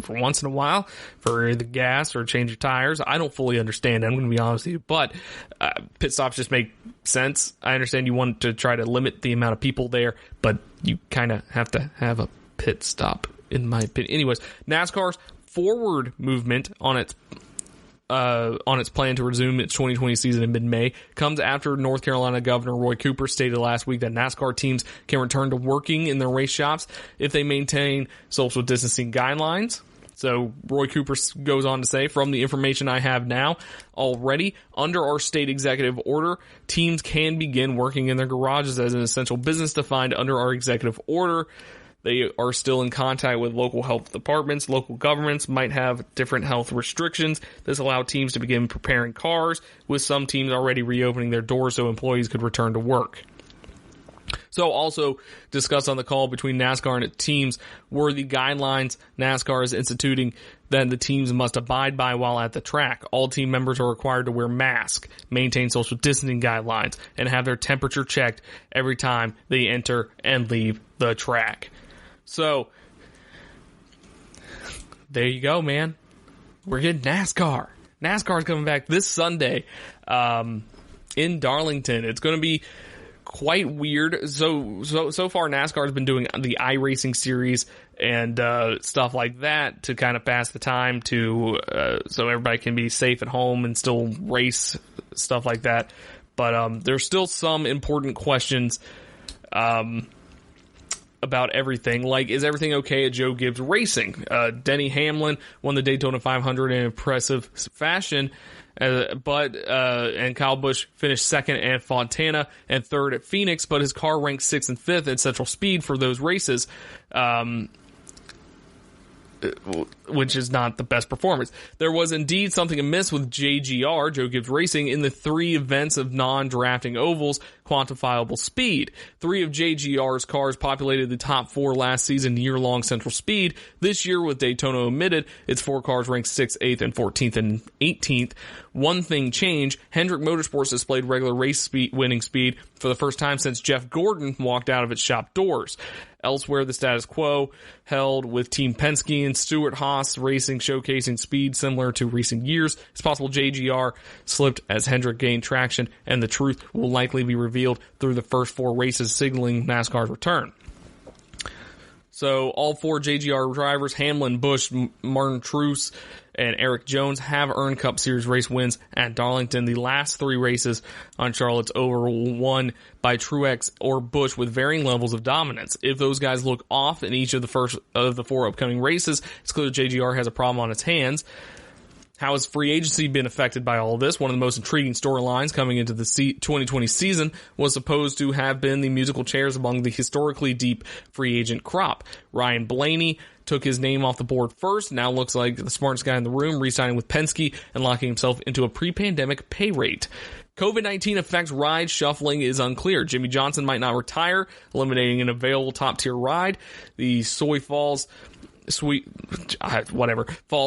for once in a while for either gas or change your tires. I don't fully understand it, I'm going to be honest with you, but pit stops just make sense. I understand you want to try to limit the amount of people there, but you kind of have to have a pit stop, in my opinion. Anyways, NASCAR's forward movement on its plan to resume its 2020 season in mid-May comes after North Carolina Governor Roy Cooper stated last week that NASCAR teams can return to working in their race shops if they maintain social distancing guidelines. So Roy Cooper goes on to say, "From the information I have now already, under our state executive order, teams can begin working in their garages as an essential business defined under our executive order. They are still in contact with local health departments. Local governments might have different health restrictions. This allowed teams to begin preparing cars, with some teams already reopening their doors so employees could return to work." So also discussed on the call between NASCAR and its teams were the guidelines NASCAR is instituting that the teams must abide by while at the track. All team members are required to wear masks, maintain social distancing guidelines, and have their temperature checked every time they enter and leave the track. So, there you go, man. We're getting NASCAR. NASCAR's coming back this Sunday in Darlington. It's going to be quite weird. So far, NASCAR has been doing the iRacing series and stuff like that to kind of pass the time to so everybody can be safe at home and still race, stuff like that. But there's still some important questions about everything, like, is everything okay at Joe Gibbs Racing? Denny Hamlin won the Daytona 500 in impressive fashion, and Kyle Busch finished second at Fontana and third at Phoenix, but his car ranked 6th and 5th at Central Speed for those races, which is not the best performance. There was indeed something amiss with JGR, Joe Gibbs Racing, in the 3 events of non-drafting ovals quantifiable speed. 3 of JGR's cars populated the top 4 last season year-long Central Speed. This year, with Daytona omitted, its 4 cars ranked 6th, 8th, and 14th and 18th. One thing changed. Hendrick Motorsports displayed regular race winning speed for the first time since Jeff Gordon walked out of its shop doors. Elsewhere, the status quo held with Team Penske and Stewart Haas Racing showcasing speed similar to recent years. It's possible JGR slipped as Hendrick gained traction, and the truth will likely be revealed through the first 4 races, signaling NASCAR's return. So all 4 JGR drivers, Hamlin, Busch, Martin Truex, and Eric Jones, have earned Cup Series race wins at Darlington. The last 3 races on Charlotte's over won by Truex or Busch with varying levels of dominance. If those guys look off in each of the first of the 4 upcoming races, it's clear that JGR has a problem on its hands. How has free agency been affected by all of this? One of the most intriguing storylines coming into the 2020 season was supposed to have been the musical chairs among the historically deep free agent crop. Ryan Blaney took his name off the board first, now looks like the smartest guy in the room, re-signing with Penske and locking himself into a pre-pandemic pay rate. COVID-19 affects ride shuffling is unclear. Jimmy Johnson might not retire, eliminating an available top-tier ride. The Falls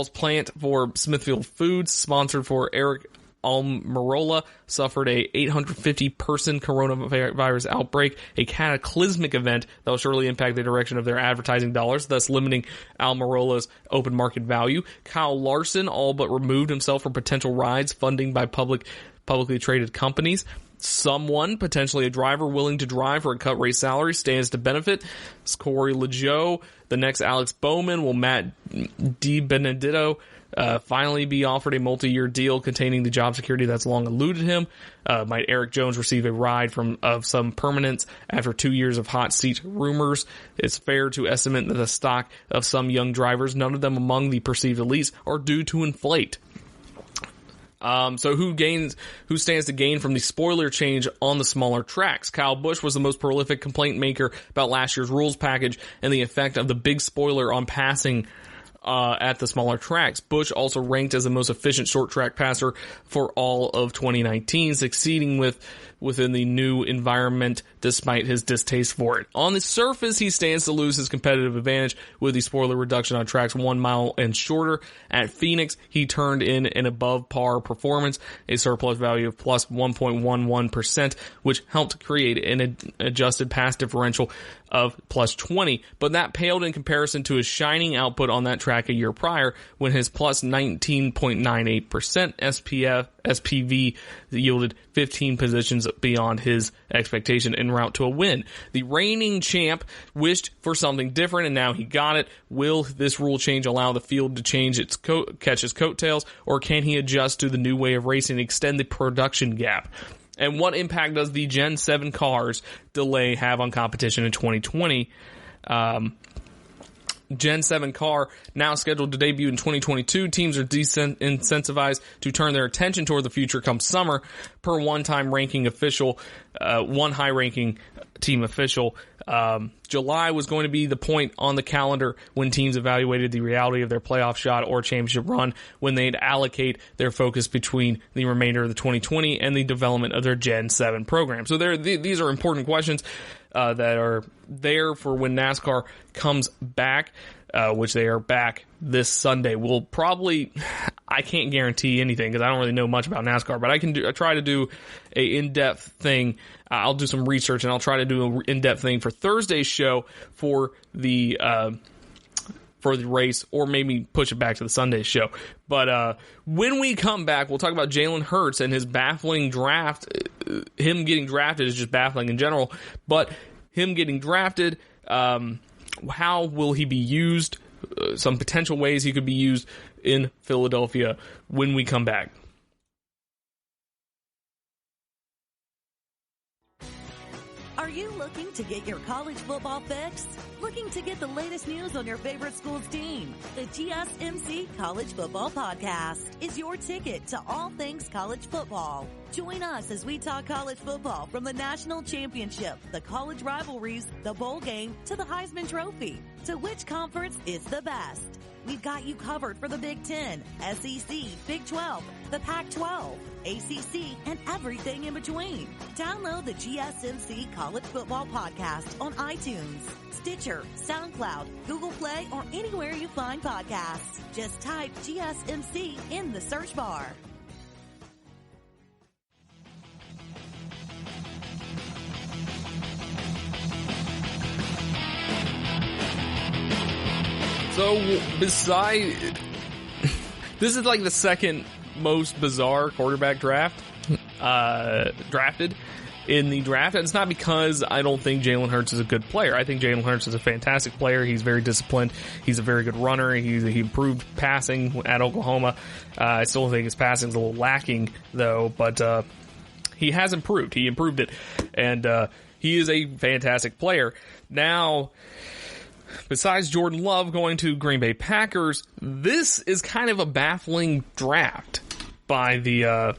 plant for Smithfield Foods, sponsored for Eric Almirola, suffered a 850-person coronavirus outbreak, a cataclysmic event that will surely impact the direction of their advertising dollars, thus limiting Almirola's open market value. Kyle Larson all but removed himself from potential rides funding by publicly traded companies. Someone, potentially a driver willing to drive for a cut rate salary, stands to benefit. It's Corey LaJoie, the next Alex Bowman. Will Matt DiBenedetto finally be offered a multi-year deal containing the job security that's long eluded him? Might Eric Jones receive a ride of some permanence after 2 years of hot seat rumors? It's fair to estimate that the stock of some young drivers, none of them among the perceived elites, are due to inflate. So who stands to gain from the spoiler change on the smaller tracks? Kyle Busch was the most prolific complaint maker about last year's rules package and the effect of the big spoiler on passing at the smaller tracks. Busch also ranked as the most efficient short track passer for all of 2019, succeeding within the new environment despite his distaste for it. On the surface, he stands to lose his competitive advantage with the spoiler reduction on tracks 1 mile and shorter. At Phoenix, he turned in an above par performance, a surplus value of plus 1.11%, which helped create an adjusted pass differential of plus 20, but that paled in comparison to his shining output on that track a year prior when his plus 19.98% SPV yielded 15 positions beyond his expectation en route to a win. The reigning champ wished for something different, and now he got it. Will this rule change allow the field to change catch his coattails, or can he adjust to the new way of racing and extend the production gap? And what impact does the Gen 7 cars delay have on competition in 2020? Gen 7 car now scheduled to debut in 2022. Teams are incentivized to turn their attention toward the future come summer, per one high-ranking team official. July was going to be the point on the calendar when teams evaluated the reality of their playoff shot or championship run, when they'd allocate their focus between the remainder of the 2020 and the development of their Gen 7 program. So these are important questions that are there for when NASCAR comes back, which they are back this Sunday. We'll probably, I can't guarantee anything because I don't really know much about NASCAR, but I try to do a in-depth thing. I'll do some research and I'll try to do an in-depth thing for Thursday's show for the race, or maybe push it back to the Sunday show. But when we come back, we'll talk about Jalen Hurts and his baffling draft. Him getting drafted is just baffling in general, but him getting drafted, how will he be used? Some potential ways he could be used in Philadelphia when we come back. Are you looking to get your college football fix? Looking to get the latest news on your favorite school's team? The GSMC College Football Podcast is your ticket to all things college football. Join us as we talk college football, from the national championship, the college rivalries, the bowl game, to the Heisman Trophy. To which conference is the best? We've got you covered for the Big Ten, SEC, Big 12, the Pac-12, ACC, and everything in between. Download the GSMC College Football Podcast on iTunes, Stitcher, SoundCloud, Google Play, or anywhere you find podcasts. Just type GSMC in the search bar. So, this is like the second most bizarre quarterback draft drafted. in the draft. And it's not because I don't think Jalen Hurts is a good player. I think Jalen Hurts is a fantastic player. He's very disciplined. He's a very good runner. He improved passing at Oklahoma. I still think his passing is a little lacking, though, but he has improved. He improved it. And he is a fantastic player. Now, besides Jordan Love going to Green Bay Packers, this is kind of a baffling draft by the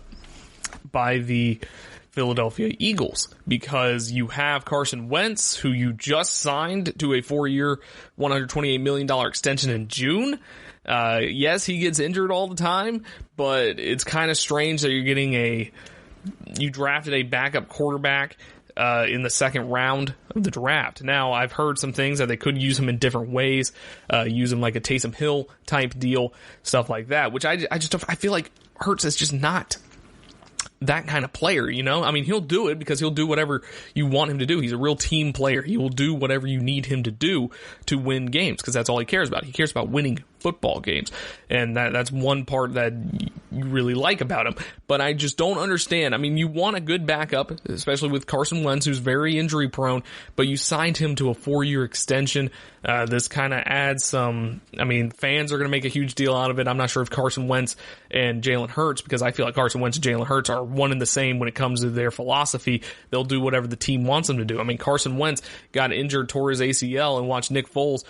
Philadelphia Eagles, because you have Carson Wentz, who you just signed to a 4-year, $128 million extension in June. Yes, he gets injured all the time, but it's kind of strange that you drafted a backup quarterback in the second round of the draft. Now, I've heard some things that they could use him in different ways, use him like a Taysom Hill type deal, stuff like that, which I feel like Hurts is just not that kind of player, you know? I mean, he'll do it because he'll do whatever you want him to do. He's a real team player. He will do whatever you need him to do to win games, because that's all he cares about. He cares about winning football games. And that's one part that you really like about him. But I just don't understand. I mean, you want a good backup, especially with Carson Wentz, who's very injury prone, but you signed him to a 4-year extension. This kind of adds some, I mean, fans are going to make a huge deal out of it. I'm not sure if Carson Wentz and Jalen Hurts, because I feel like Carson Wentz and Jalen Hurts are one and the same when it comes to their philosophy. They'll do whatever the team wants them to do. I mean, Carson Wentz got injured, tore his ACL, and watched Nick Foles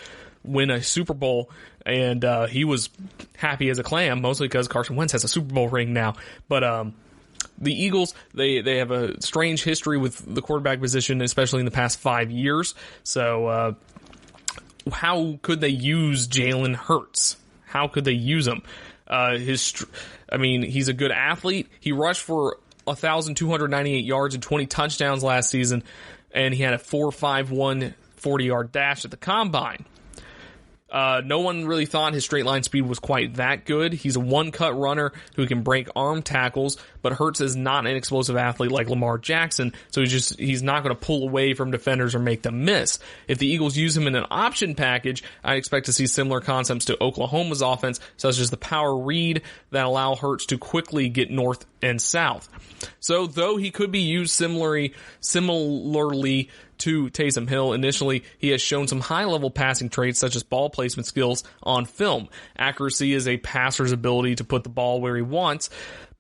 win a Super Bowl, and he was happy as a clam, mostly because Carson Wentz has a Super Bowl ring now. But the Eagles, they have a strange history with the quarterback position, especially in the past 5 years. So how could they use Jalen Hurts? How could they use him? He's a good athlete. He rushed for 1,298 yards and 20 touchdowns last season, and he had a 4.51 40-yard dash at the combine. No one really thought his straight line speed was quite that good. He's a one-cut runner who can break arm tackles, but Hurts is not an explosive athlete like Lamar Jackson, so he's not going to pull away from defenders or make them miss. If the Eagles use him in an option package, I expect to see similar concepts to Oklahoma's offense, such as the power read that allow Hurts to quickly get north and south. So, though he could be used similarly to Taysom Hill initially, he has shown some high-level passing traits such as ball placement skills on film. Accuracy is a passer's ability to put the ball where he wants.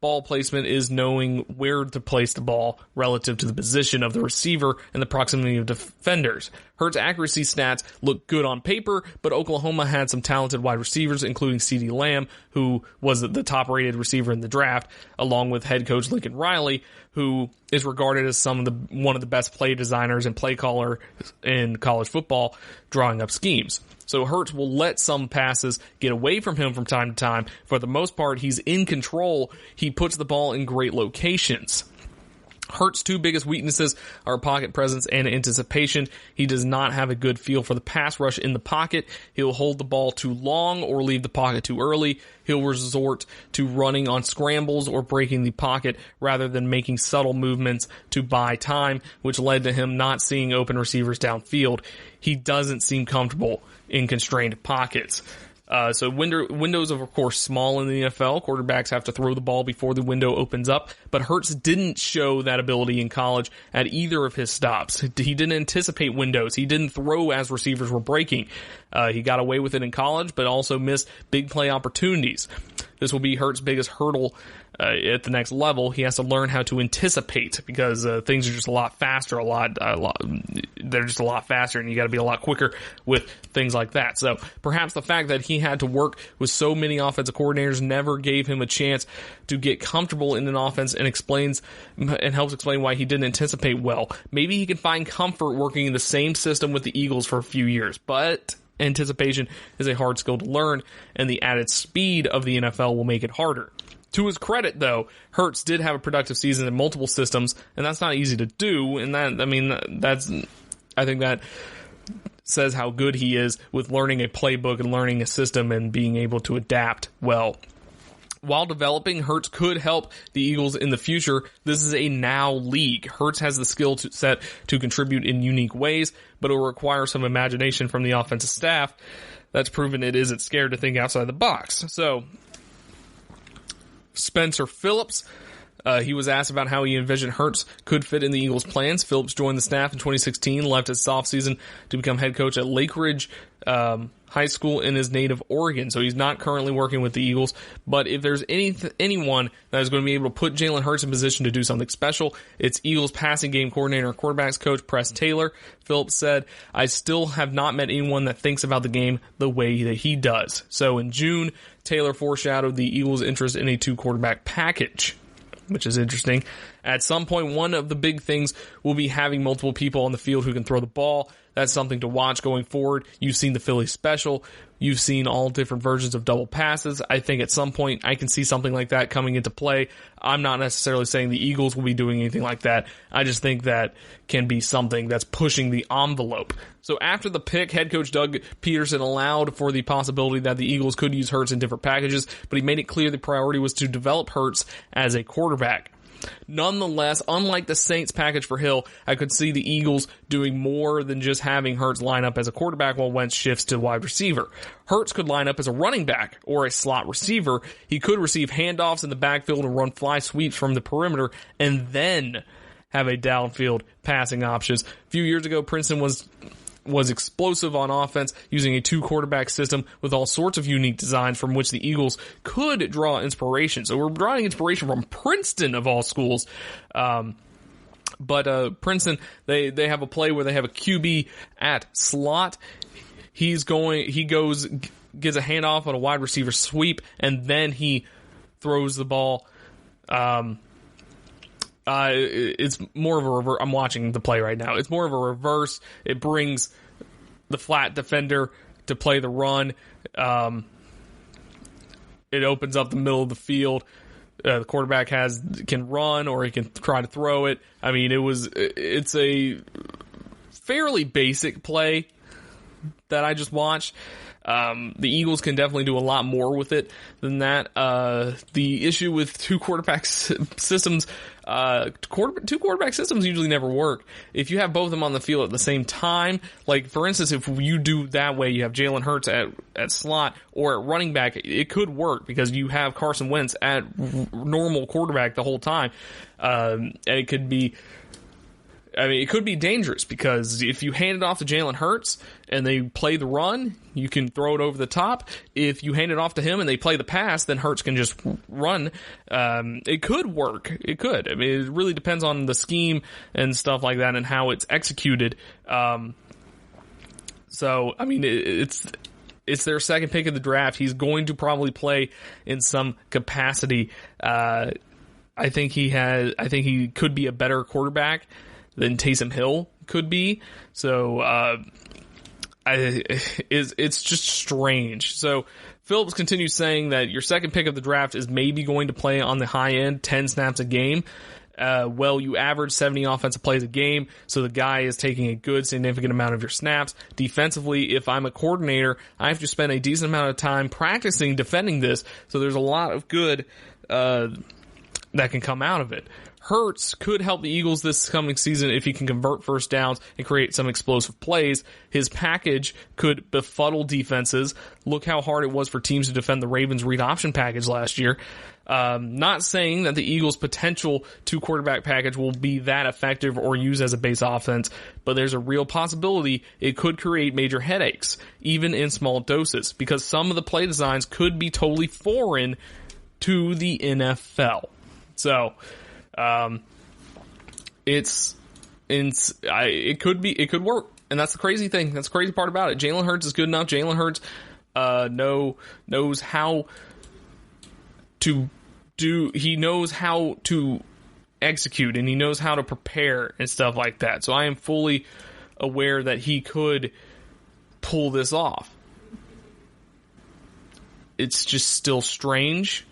Ball placement is knowing where to place the ball relative to the position of the receiver and the proximity of defenders. Hurts' accuracy stats look good on paper, but Oklahoma had some talented wide receivers, including CeeDee Lamb, who was the top-rated receiver in the draft, along with head coach Lincoln Riley, who is regarded as one of the best play designers and play caller in college football, drawing up schemes. So Hurts will let some passes get away from him from time to time. For the most part, he's in control. He puts the ball in great locations. Hurts' two biggest weaknesses are pocket presence and anticipation. He does not have a good feel for the pass rush in the pocket. He'll hold the ball too long or leave the pocket too early. He'll resort to running on scrambles or breaking the pocket rather than making subtle movements to buy time, which led to him not seeing open receivers downfield. He doesn't seem comfortable in constrained pockets. So windows are, of course, small in the NFL. Quarterbacks have to throw the ball before the window opens up. But Hurts didn't show that ability in college at either of his stops. He didn't anticipate windows. He didn't throw as receivers were breaking. He got away with it in college, but also missed big play opportunities. This will be Hurts' biggest hurdle at the next level. He has to learn how to anticipate, because things are just a lot faster, they're just a lot faster, and you got to be a lot quicker with things like that. So perhaps the fact that he had to work with so many offensive coordinators never gave him a chance to get comfortable in an offense, and helps explain why he didn't anticipate well. Maybe he can find comfort working in the same system with the Eagles for a few years, but anticipation is a hard skill to learn, and the added speed of the NFL will make it harder. To his credit, though, Hurts did have a productive season in multiple systems, and that's not easy to do. And I think that says how good he is with learning a playbook and learning a system and being able to adapt well. While developing, Hurts could help the Eagles in the future. This is a now league. Hurts has the skill set to contribute in unique ways, but it will require some imagination from the offensive staff that's proven it isn't scared to think outside the box. So, Spencer Phillips, He was asked about how he envisioned Hurts could fit in the Eagles' plans. Phillips joined the staff in 2016, left his soft season to become head coach at Lake Ridge High School in his native Oregon. So he's not currently working with the Eagles. But if there's anyone that is going to be able to put Jalen Hurts in position to do something special, it's Eagles passing game coordinator and quarterbacks coach Press Taylor. Phillips said, "I still have not met anyone that thinks about the game the way that he does." So in June, Taylor foreshadowed the Eagles' interest in a 2-quarterback package, which is interesting. At some point, one of the big things will be having multiple people on the field who can throw the ball. That's something to watch going forward. You've seen the Philly special. You've seen all different versions of double passes. I think at some point I can see something like that coming into play. I'm not necessarily saying the Eagles will be doing anything like that. I just think that can be something that's pushing the envelope. So after the pick, head coach Doug Peterson allowed for the possibility that the Eagles could use Hurts in different packages, but he made it clear the priority was to develop Hurts as a quarterback. Nonetheless, unlike the Saints package for Hill, I could see the Eagles doing more than just having Hurts line up as a quarterback while Wentz shifts to wide receiver. Hurts could line up as a running back or a slot receiver. He could receive handoffs in the backfield and run fly sweeps from the perimeter and then have a downfield passing options. A few years ago, Princeton was explosive on offense using a 2-quarterback system with all sorts of unique designs from which the Eagles could draw inspiration. So we're drawing inspiration from Princeton of all schools. But Princeton, they have a play where they have a QB at slot. He gets a handoff on a wide receiver sweep, and then he throws the ball. It's more of a reverse. I'm watching the play right now. It's more of a reverse. It brings the flat defender to play the run. It opens up the middle of the field. The quarterback can run or he can try to throw it. I mean, it's a fairly basic play that I just watched. The Eagles can definitely do a lot more with it than that. The issue with 2-quarterback systems, 2-quarterback systems usually never work. If you have both of them on the field at the same time, like for instance, if you do that way, you have Jalen Hurts at slot or at running back, it could work because you have Carson Wentz at normal quarterback the whole time. And it could be dangerous because if you hand it off to Jalen Hurts and they play the run, you can throw it over the top. If you hand it off to him and they play the pass, then Hurts can just run. It could work. It could. I mean, it really depends on the scheme and stuff like that and how it's executed. So, I mean, it's their second pick of the draft. He's going to probably play in some capacity. I think he could be a better quarterback than Taysom Hill could be. So it's just strange. So Phillips continues saying that your second pick of the draft is maybe going to play on the high end, 10 snaps a game. You average 70 offensive plays a game, so the guy is taking a good significant amount of your snaps. Defensively, if I'm a coordinator, I have to spend a decent amount of time practicing defending this, so there's a lot of good that can come out of it. Hurts could help the Eagles this coming season if he can convert first downs and create some explosive plays. His package could befuddle defenses. Look how hard it was for teams to defend the Ravens' read option package last year. Not saying that the Eagles' potential 2-quarterback package will be that effective or used as a base offense, but there's a real possibility it could create major headaches, even in small doses, because some of the play designs could be totally foreign to the NFL. So, it could work, and that's the crazy thing. That's the crazy part about it. Jalen Hurts is good enough. Jalen Hurts knows how to do. He knows how to execute, and he knows how to prepare and stuff like that. So I am fully aware that he could pull this off. It's just still strange.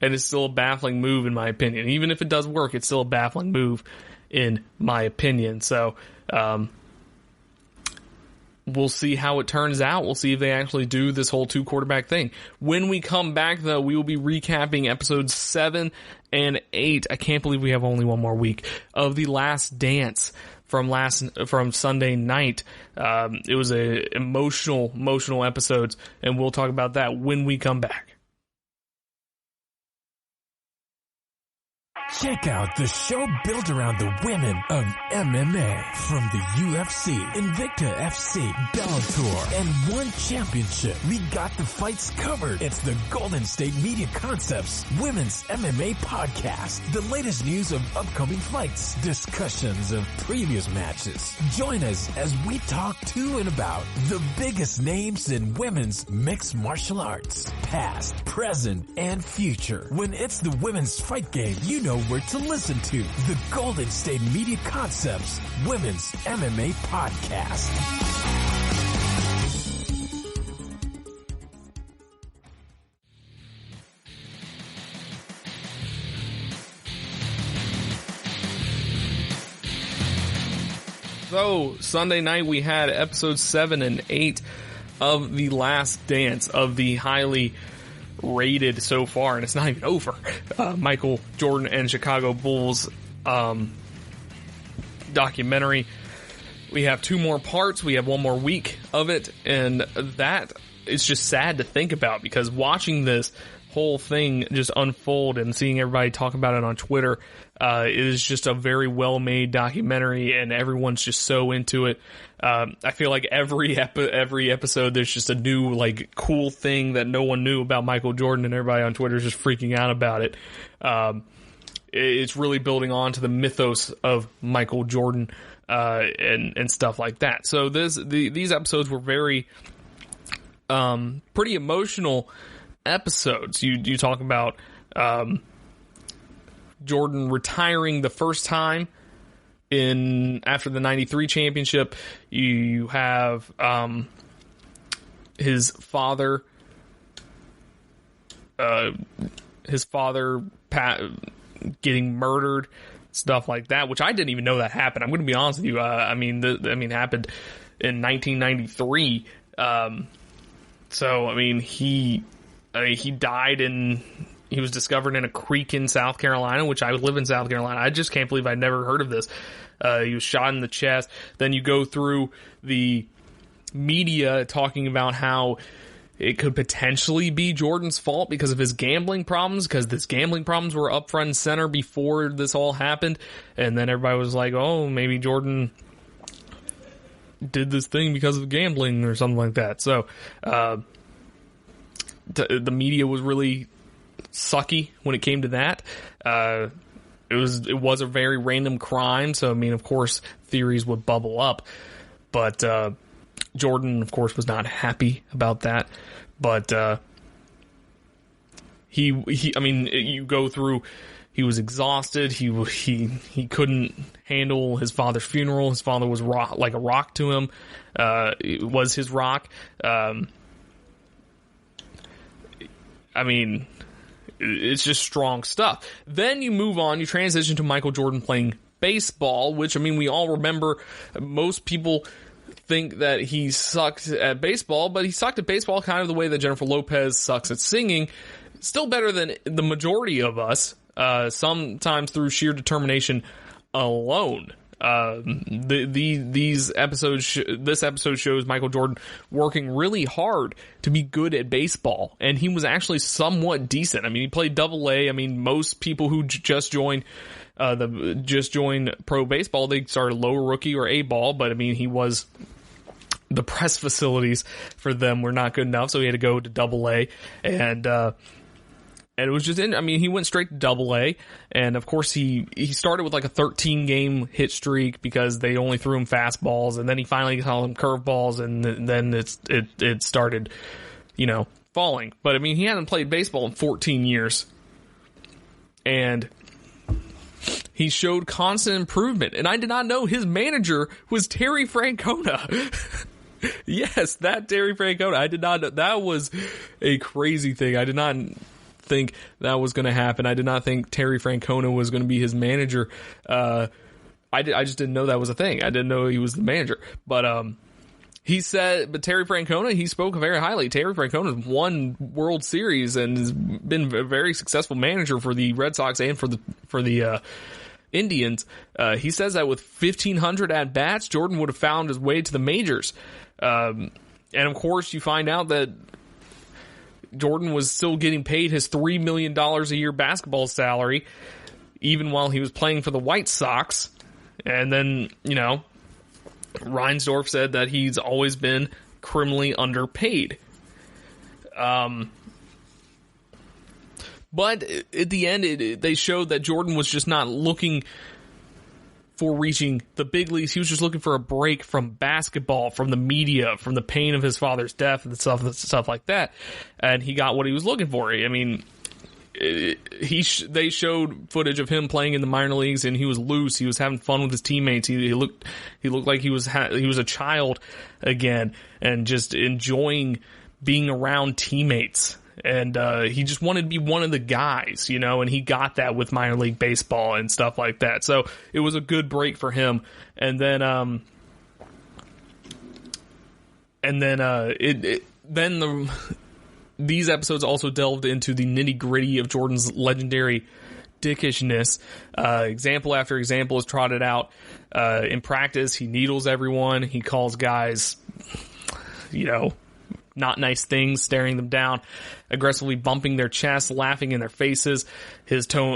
And it's still a baffling move in my opinion. Even if it does work, it's still a baffling move in my opinion. So, we'll see how it turns out. We'll see if they actually do this whole 2-quarterback thing. When we come back, though, we will be recapping episodes 7 and 8. I can't believe we have only one more week of The Last Dance from Sunday night. It was a emotional episodes, and we'll talk about that when we come back. Check out the show built around the women of MMA. From the UFC, Invicta FC, Bellator, and One Championship. We got the fights covered. It's the Golden State Media Concepts Women's MMA Podcast. The latest news of upcoming fights, discussions of previous matches. Join us as we talk to and about the biggest names in women's mixed martial arts. Past, present, and future. When it's the women's fight game, you know where to listen to. The Golden State Media Concepts Women's MMA Podcast. So, Sunday night we had episodes 7 and 8 of The Last Dance, of the highly rated so far, and it's not even over, Michael Jordan and Chicago Bulls documentary. We have 2 more parts. We have 1 more week of it, and that is just sad to think about, because watching this whole thing just unfold and seeing everybody talk about it on Twitter, it is just a very well-made documentary, and everyone's just so into it. I feel like every episode there's just a new, like, cool thing that no one knew about Michael Jordan, and everybody on Twitter is just freaking out about it. It's really building on to the mythos of Michael Jordan, and stuff like that. So these episodes were very, pretty emotional episodes. You talk about, Jordan retiring the first time after the 93 championship. You have his father getting murdered, stuff like that, which I didn't even know that happened. I'm going to be honest with you. It happened in 1993. So he died he was discovered in a creek in South Carolina, which I live in South Carolina. I just can't believe I'd never heard of this. He was shot in the chest. Then you go through the media talking about how it could potentially be Jordan's fault because of his gambling problems, because his gambling problems were up front and center before this all happened. And then everybody was like, oh, maybe Jordan did this thing because of gambling or something like that. So the media was really sucky when it came to that. It was a very random crime, so of course theories would bubble up, but Jordan of course was not happy about that. But you go through, he was exhausted, he couldn't handle his father's funeral. His father was like a rock to him. It was his rock. It's just strong stuff. Then you move on, you transition to Michael Jordan playing baseball, which, we all remember. Most people think that he sucked at baseball, but he sucked at baseball kind of the way that Jennifer Lopez sucks at singing. Still better than the majority of us, sometimes through sheer determination alone. This episode shows Michael Jordan working really hard to be good at baseball, and he was actually somewhat decent. He played Double-A. Most people who just joined pro baseball, they started lower rookie or A ball, but he was, the press facilities for them were not good enough, so he had to go to Double-A, and it was just he went straight to Double-A, and of course he started with like a 13-game hit streak because they only threw him fastballs, and then he finally got him curveballs, and then it started, falling. But he hadn't played baseball in 14 years, and he showed constant improvement. And I did not know his manager was Terry Francona. Yes, that Terry Francona. I did not know. That was a crazy thing. I did not think that was going to happen. I did not think Terry Francona was going to be his manager. I just didn't know that was a thing. I didn't know he was the manager. But Terry Francona, he spoke very highly. Terry Francona won World Series and has been a very successful manager for the Red Sox and for the Indians. He says that with 1,500 at-bats, Jordan would have found his way to the majors. And of course, you find out that Jordan was still getting paid his $3 million a year basketball salary even while he was playing for the White Sox. And then, Reinsdorf said that he's always been criminally underpaid. But at the end, they showed that Jordan was just not looking for reaching the big leagues. He was just looking for a break from basketball, from the media, from the pain of his father's death and stuff like that. And he got what he was looking for. I mean, they showed footage of him playing in the minor leagues, and he was loose. He was having fun with his teammates. He looked like he was a child again, and just enjoying being around teammates. And he just wanted to be one of the guys, and he got that with minor league baseball and stuff like that. So it was a good break for him. And then, these episodes also delved into the nitty gritty of Jordan's legendary dickishness. Example after example is trotted out. In practice, he needles everyone. He calls guys, not nice things, staring them down, aggressively bumping their chests, laughing in their faces.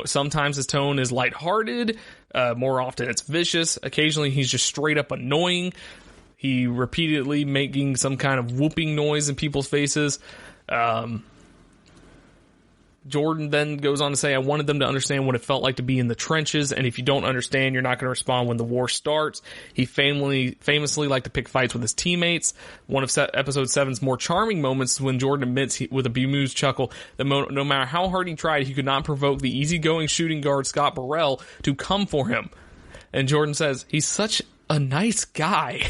Sometimes his tone is lighthearted. More often it's vicious. Occasionally he's just straight up annoying. He repeatedly making some kind of whooping noise in people's faces. Jordan then goes on to say, I wanted them to understand what it felt like to be in the trenches, and if you don't understand, you're not going to respond when the war starts. He famously liked to pick fights with his teammates. One of episode 7's more charming moments when Jordan admits with a bemused chuckle that no matter how hard he tried, he could not provoke the easygoing shooting guard Scott Burrell to come for him. And Jordan says, he's such a nice guy.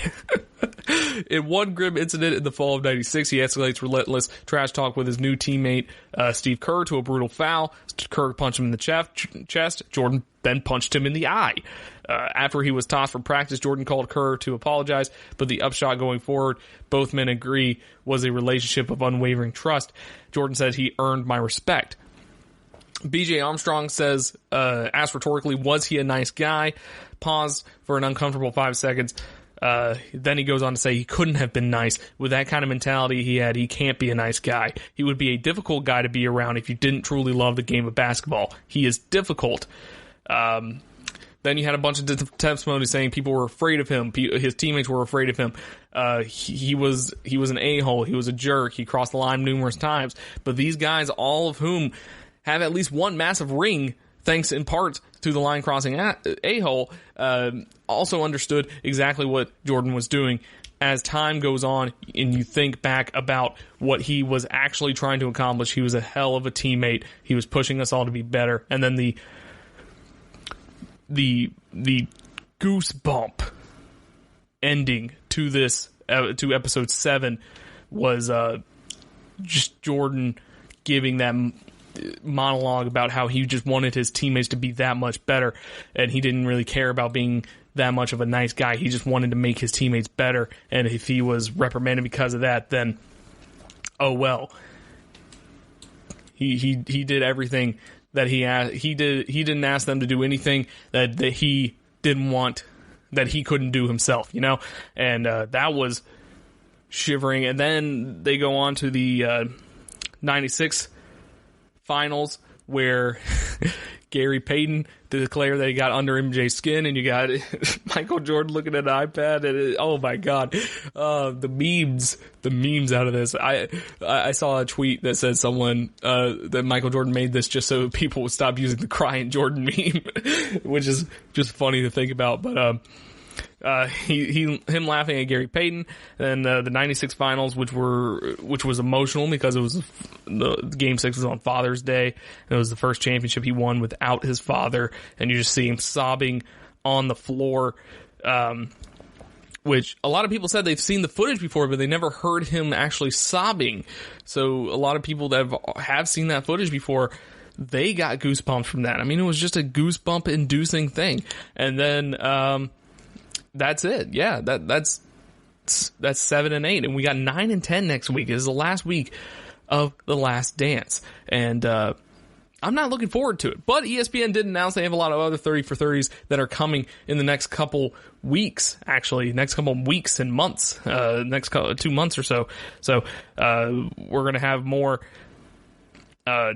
In one grim incident in the fall of 96, he escalates relentless trash talk with his new teammate, Steve Kerr, to a brutal foul. Kerr punched him in the chest. Jordan then punched him in the eye. After he was tossed from practice, Jordan called Kerr to apologize, but the upshot going forward, both men agree, was a relationship of unwavering trust. Jordan said he earned my respect. BJ Armstrong says, asked rhetorically, was he a nice guy? Paused for an uncomfortable 5 seconds. Then he goes on to say he couldn't have been nice. With that kind of mentality he had, he can't be a nice guy. He would be a difficult guy to be around if you didn't truly love the game of basketball. He is difficult. Then you had a bunch of testimony saying people were afraid of him. His teammates were afraid of him. He was an a-hole. He was a jerk. He crossed the line numerous times. But these guys, all of whom have at least one massive ring, thanks in part to the line crossing a-hole, also understood exactly what Jordan was doing. As time goes on and you think back about what he was actually trying to accomplish, he was a hell of a teammate. He was pushing us all to be better. And then the goosebump ending to this, to episode 7 was just Jordan giving that monologue about how he just wanted his teammates to be that much better, and he didn't really care about being that much of a nice guy. He just wanted to make his teammates better, and if he was reprimanded because of that, then oh well. He did everything that he did. He didn't ask them to do anything that he didn't want, that he couldn't do himself, and that was shivering. And then they go on to the 96 finals, where Gary Payton declared that he got under MJ's skin, and you got Michael Jordan looking at an iPad, and oh my god, the memes out of this. I saw a tweet that said someone that Michael Jordan made this just so people would stop using the crying Jordan meme, which is just funny to think about. But him laughing at Gary Payton, and the 96 finals, which was emotional because it was the Game 6 was on Father's Day, and it was the first championship he won without his father, and you just see him sobbing on the floor, which a lot of people said they've seen the footage before, but they never heard him actually sobbing. So a lot of people that have seen that footage before, they got goosebumps from that. I mean, it was just a goosebump inducing thing. And then that's it. Yeah, that's 7 and 8, and we got 9 and 10 next week. This is the last week of The Last Dance, and I'm not looking forward to it. But ESPN did announce they have a lot of other 30 for 30s that are coming in the next couple weeks. Actually, next couple weeks and months, next 2 months or so. So we're gonna have more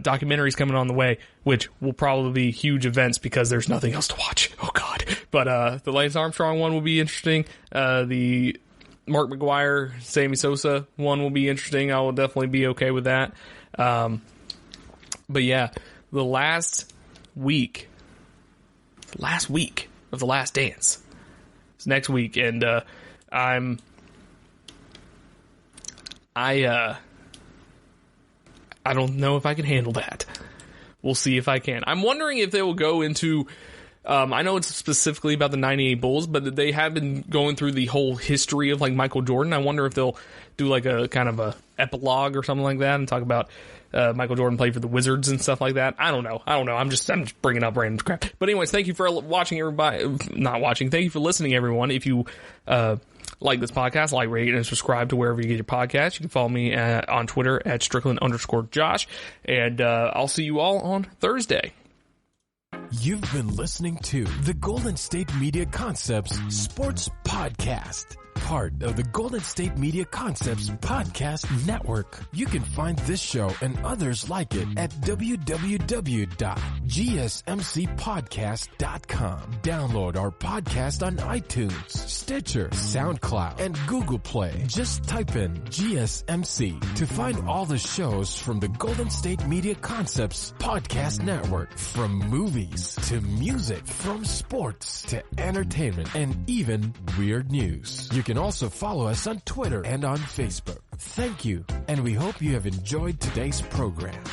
documentaries coming on the way, which will probably be huge events because there's nothing else to watch. Oh God. But, the Lance Armstrong one will be interesting. The Mark McGwire, Sammy Sosa one will be interesting. I will definitely be okay with that. But yeah, the last week of The Last Dance is next week. And, I don't know if I can handle that. We'll see if I can. I'm wondering if they will go into, I know it's specifically about the 98 Bulls, but they have been going through the whole history of like Michael Jordan. I wonder if they'll do like a kind of a epilogue or something like that and talk about Michael Jordan played for the Wizards and stuff like that. I don't know. I'm just bringing up random crap. But anyways, thank you for watching, everybody. Not watching. Thank you for listening, everyone. If you like this podcast, like, rate, and subscribe to wherever you get your podcast. You can follow me on Twitter at Strickland_Josh. And I'll see you all on Thursday. You've been listening to the Golden State Media Concepts Sports Podcast, part of the Golden State Media Concepts Podcast Network. You can find this show and others like it at www.gsmcpodcast.com. Download our podcast on iTunes, Stitcher, SoundCloud, and Google Play. Just type in GSMC to find all the shows from the Golden State Media Concepts Podcast Network, from movies to music, from sports to entertainment, and even weird news. You can also follow us on Twitter and on Facebook. Thank you, and we hope you have enjoyed today's program.